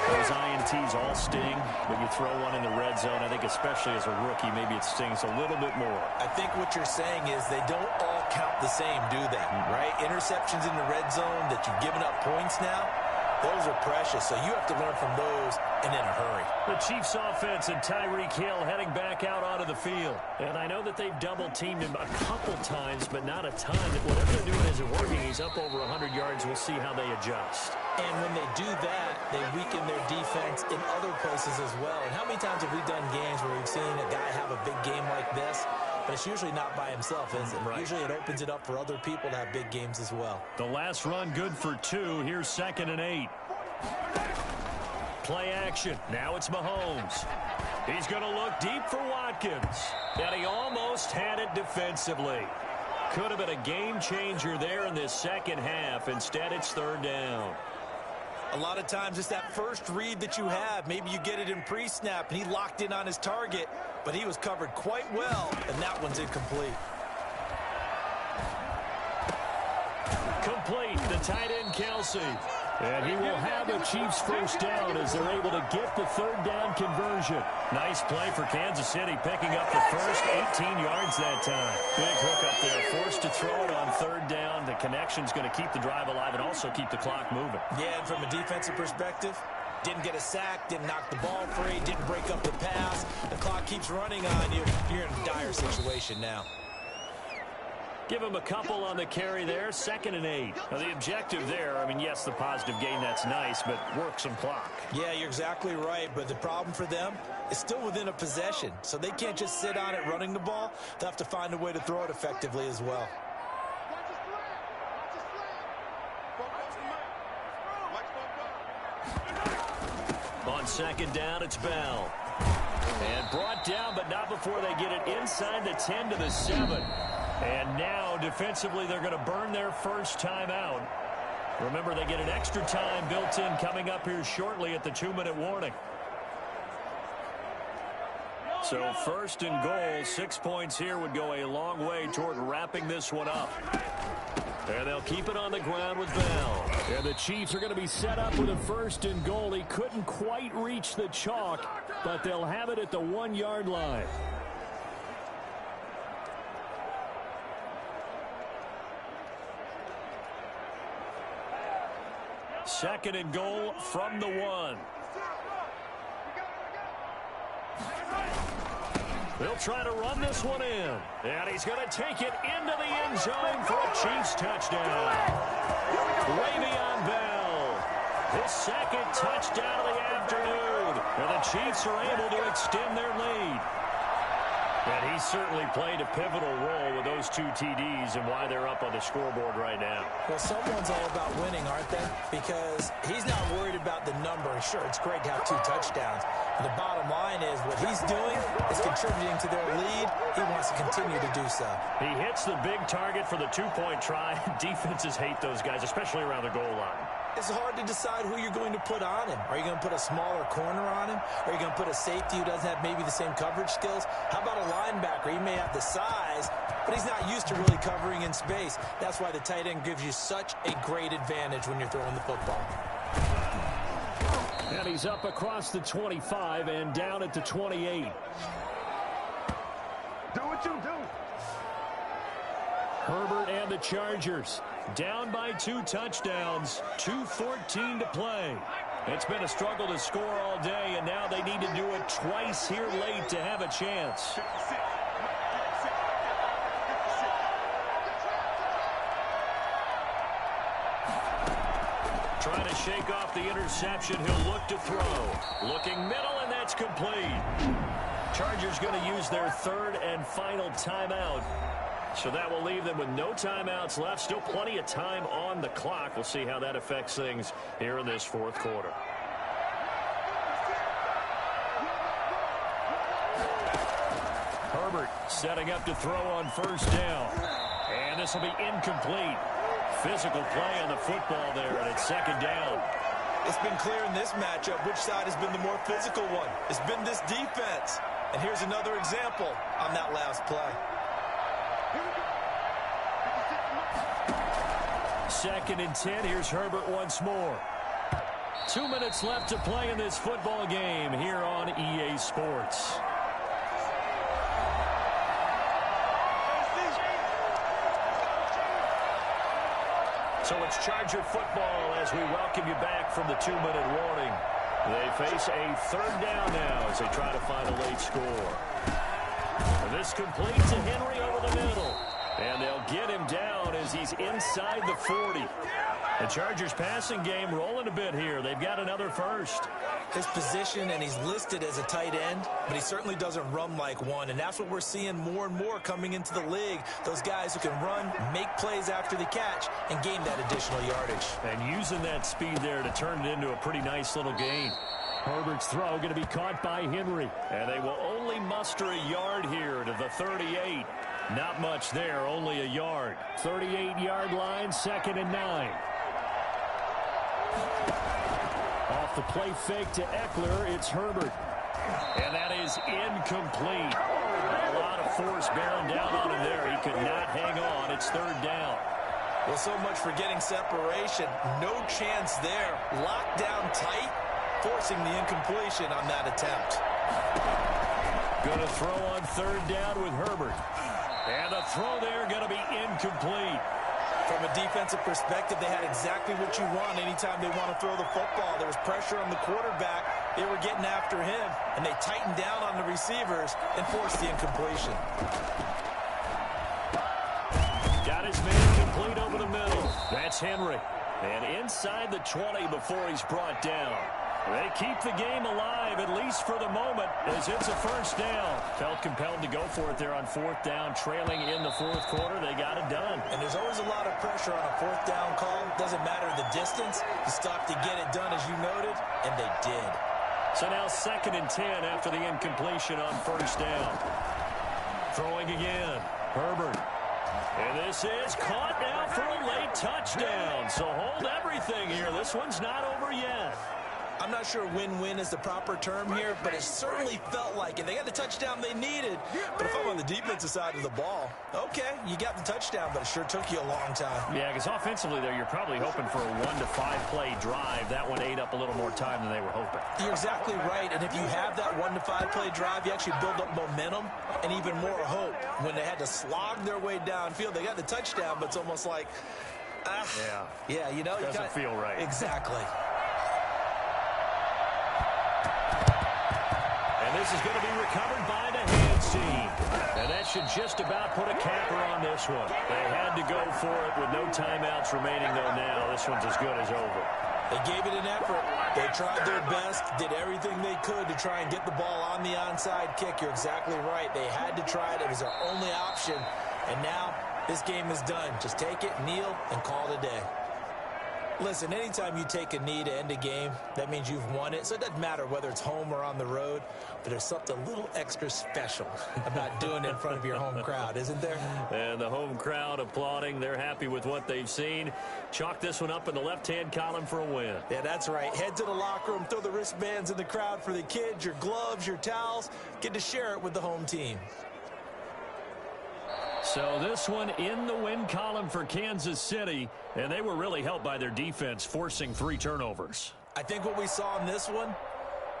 Those INTs all sting, but you throw one in the red zone, I think especially as a rookie, maybe it stings a little bit more. I think what you're saying is they don't all count the same, do they? Right? Interceptions in the red zone that you've given up points now, those are precious, so you have to learn from those and in a hurry. The Chiefs offense and Tyreek Hill heading back out onto the field. And I know that they've double-teamed him a couple times, but not a ton. Whatever they're doing isn't working. He's up over 100 yards. We'll see how they adjust. And when they do that, they weaken their defense in other places as well. And how many times have we done games where we've seen a guy have a big game like this, but it's usually not by himself, is it? Right. Usually it opens it up for other people to have big games as well. The last run good for 2. Here's 2nd and 8. Play action. Now it's Mahomes. He's going to look deep for Watkins. And he almost had it defensively. Could have been a game changer there in this second half. Instead, it's 3rd down. A lot of times it's that first read that you have. Maybe you get it in pre-snap, and he locked in on his target, but he was covered quite well, and that one's incomplete. Complete, the tight end, Kelsey. And he will have a Chiefs 1st down as they're able to get the 3rd down conversion. Nice play for Kansas City, picking up the first 18 yards that time. Big hook up there, forced to throw it on 3rd down. The connection's going to keep the drive alive and also keep the clock moving. Yeah, and from a defensive perspective, didn't get a sack, didn't knock the ball free, didn't break up the pass. The clock keeps running on you. You're in a dire situation now. Give him a couple on the carry there, 2nd and 8. Now, the objective there, I mean, yes, the positive gain, that's nice, but work some clock. Yeah, you're exactly right, but the problem for them is still within a possession, so they can't just sit on it running the ball. They'll have to find a way to throw it effectively as well. On 2nd down, it's Bell. And brought down, but not before they get it inside the 10 to the 7. And now, defensively, they're going to burn their first time out. Remember, they get an extra time built in coming up here shortly at the 2-minute warning. So 1st and goal, 6 points here would go a long way toward wrapping this one up. And they'll keep it on the ground with Bell. And the Chiefs are going to be set up with a 1st and goal. He couldn't quite reach the chalk, but they'll have it at the 1-yard line. Second and goal from the 1. They'll try to run this one in. And he's going to take it into the end zone for a Chiefs touchdown. Le'Veon Bell, his 2nd touchdown of the afternoon. And the Chiefs are able to extend their lead. And he certainly played a pivotal role with those 2 TDs and why they're up on the scoreboard right now. Well, someone's all about winning, aren't they? Because he's not worried about the number. Sure, it's great to have 2 touchdowns. But the bottom line is what he's doing is contributing to their lead. He wants to continue to do so. He hits the big target for the 2-point try. Defenses hate those guys, especially around the goal line. It's hard to decide who you're going to put on him. Are you going to put a smaller corner on him? Are you going to put a safety who doesn't have maybe the same coverage skills? How about a linebacker? He may have the size, but he's not used to really covering in space. That's why the tight end gives you such a great advantage when you're throwing the football. And he's up across the 25 and down at the 28. Do what you do. Herbert and the Chargers down by 2 touchdowns, 2:14 to play. It's been a struggle to score all day, and now they need to do it twice here late to have a chance. Trying to shake off the interception. He'll look to throw. Looking middle, and that's complete. Chargers going to use their 3rd and final timeout. So that will leave them with no timeouts left. Still plenty of time on the clock. We'll see how that affects things here in this 4th quarter. Herbert setting up to throw on 1st down. And this will be incomplete. Physical play on the football there, and it's 2nd down. It's been clear in this matchup which side has been the more physical one. It's been this defense. And here's another example on that last play. 2nd and 10. Here's Herbert once more. 2 minutes left to play in this football game here on EA Sports. So it's Charger football as we welcome you back from the 2-minute warning. They face a 3rd down now as they try to find a late score. And this complete to Henry over the middle. And they'll get him down as he's inside the 40. The Chargers passing game rolling a bit here. They've got another first. His position, and he's listed as a tight end, but he certainly doesn't run like one. And that's what we're seeing more and more coming into the league. Those guys who can run, make plays after the catch, and gain that additional yardage. And using that speed there to turn it into a pretty nice little gain. Herbert's throw going to be caught by Henry. And they will only muster a yard here to the 38. Not much there, only a yard. 38-yard line, 2nd and 9. Off the play fake to Eckler, it's Herbert. And that is incomplete. A lot of force bearing down on him there. He could not hang on. It's 3rd down. Well, so much for getting separation. No chance there. Locked down tight, forcing the incompletion on that attempt. Going to throw on 3rd down with Herbert. And the throw there going to be incomplete. From a defensive perspective, they had exactly what you want anytime they want to throw the football. There was pressure on the quarterback. They were getting after him, and they tightened down on the receivers and forced the incompletion. Got his man complete over the middle. That's Henry. And inside the 20 before he's brought down. They keep the game alive, at least for the moment, as it's a 1st down. Felt compelled to go for it there on 4th down, trailing in the 4th quarter. They got it done. And there's always a lot of pressure on a 4th down call. Doesn't matter the distance. You stop to get it done, as you noted, and they did. So now 2nd and 10 after the incompletion on 1st down. Throwing again. Herbert. And this is caught now for a late touchdown. So hold everything here. This one's not over yet. I'm not sure win-win is the proper term here, but it certainly felt like it. They got the touchdown they needed, but if I'm on the defensive side of the ball, okay, you got the touchdown, but it sure took you a long time. Yeah, because offensively there, you're probably hoping for a 1 to 5 play drive. That one ate up a little more time than they were hoping. You're exactly right, and if you have that 1 to 5 play drive, you actually build up momentum and even more hope. When they had to slog their way downfield, they got the touchdown, but it's almost like, yeah, you know, doesn't feel right. Exactly. And this is going to be recovered by the hands team. And that should just about put a capper on this one. They had to go for it with no timeouts remaining, though, now. This one's as good as over. They gave it an effort. They tried their best, did everything they could to try and get the ball on the onside kick. You're exactly right. They had to try it. It was their only option. And now this game is done. Just take it, kneel, and call it a day. Listen, anytime you take a knee to end a game, that means you've won it. So it doesn't matter whether it's home or on the road, but there's something a little extra special about doing it in front of your home crowd, isn't there? And the home crowd applauding. They're happy with what they've seen. Chalk this one up in the left-hand column for a win. Yeah, that's right. Head to the locker room, throw the wristbands in the crowd for the kids, your gloves, your towels. Get to share it with the home team. So this one in the win column for Kansas City, and they were really helped by their defense, forcing 3 turnovers. I think what we saw in this one,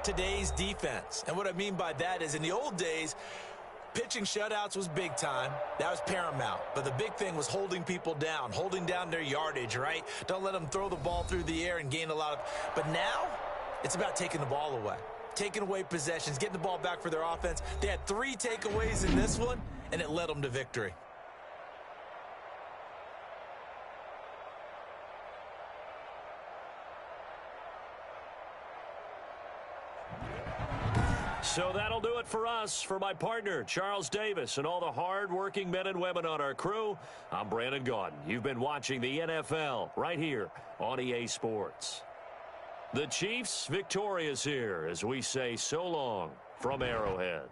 today's defense. And what I mean by that is in the old days, pitching shutouts was big time. That was paramount. But the big thing was holding people down, holding down their yardage, right? Don't let them throw the ball through the air and gain a lot of... But now, it's about taking the ball away. Taking away possessions, getting the ball back for their offense. They had 3 takeaways in this one, and it led them to victory. So that'll do it for us. For my partner, Charles Davis, and all the hard-working men and women on our crew, I'm Brandon Gaudin. You've been watching the NFL right here on EA Sports. The Chiefs victorious here as we say so long from Arrowhead.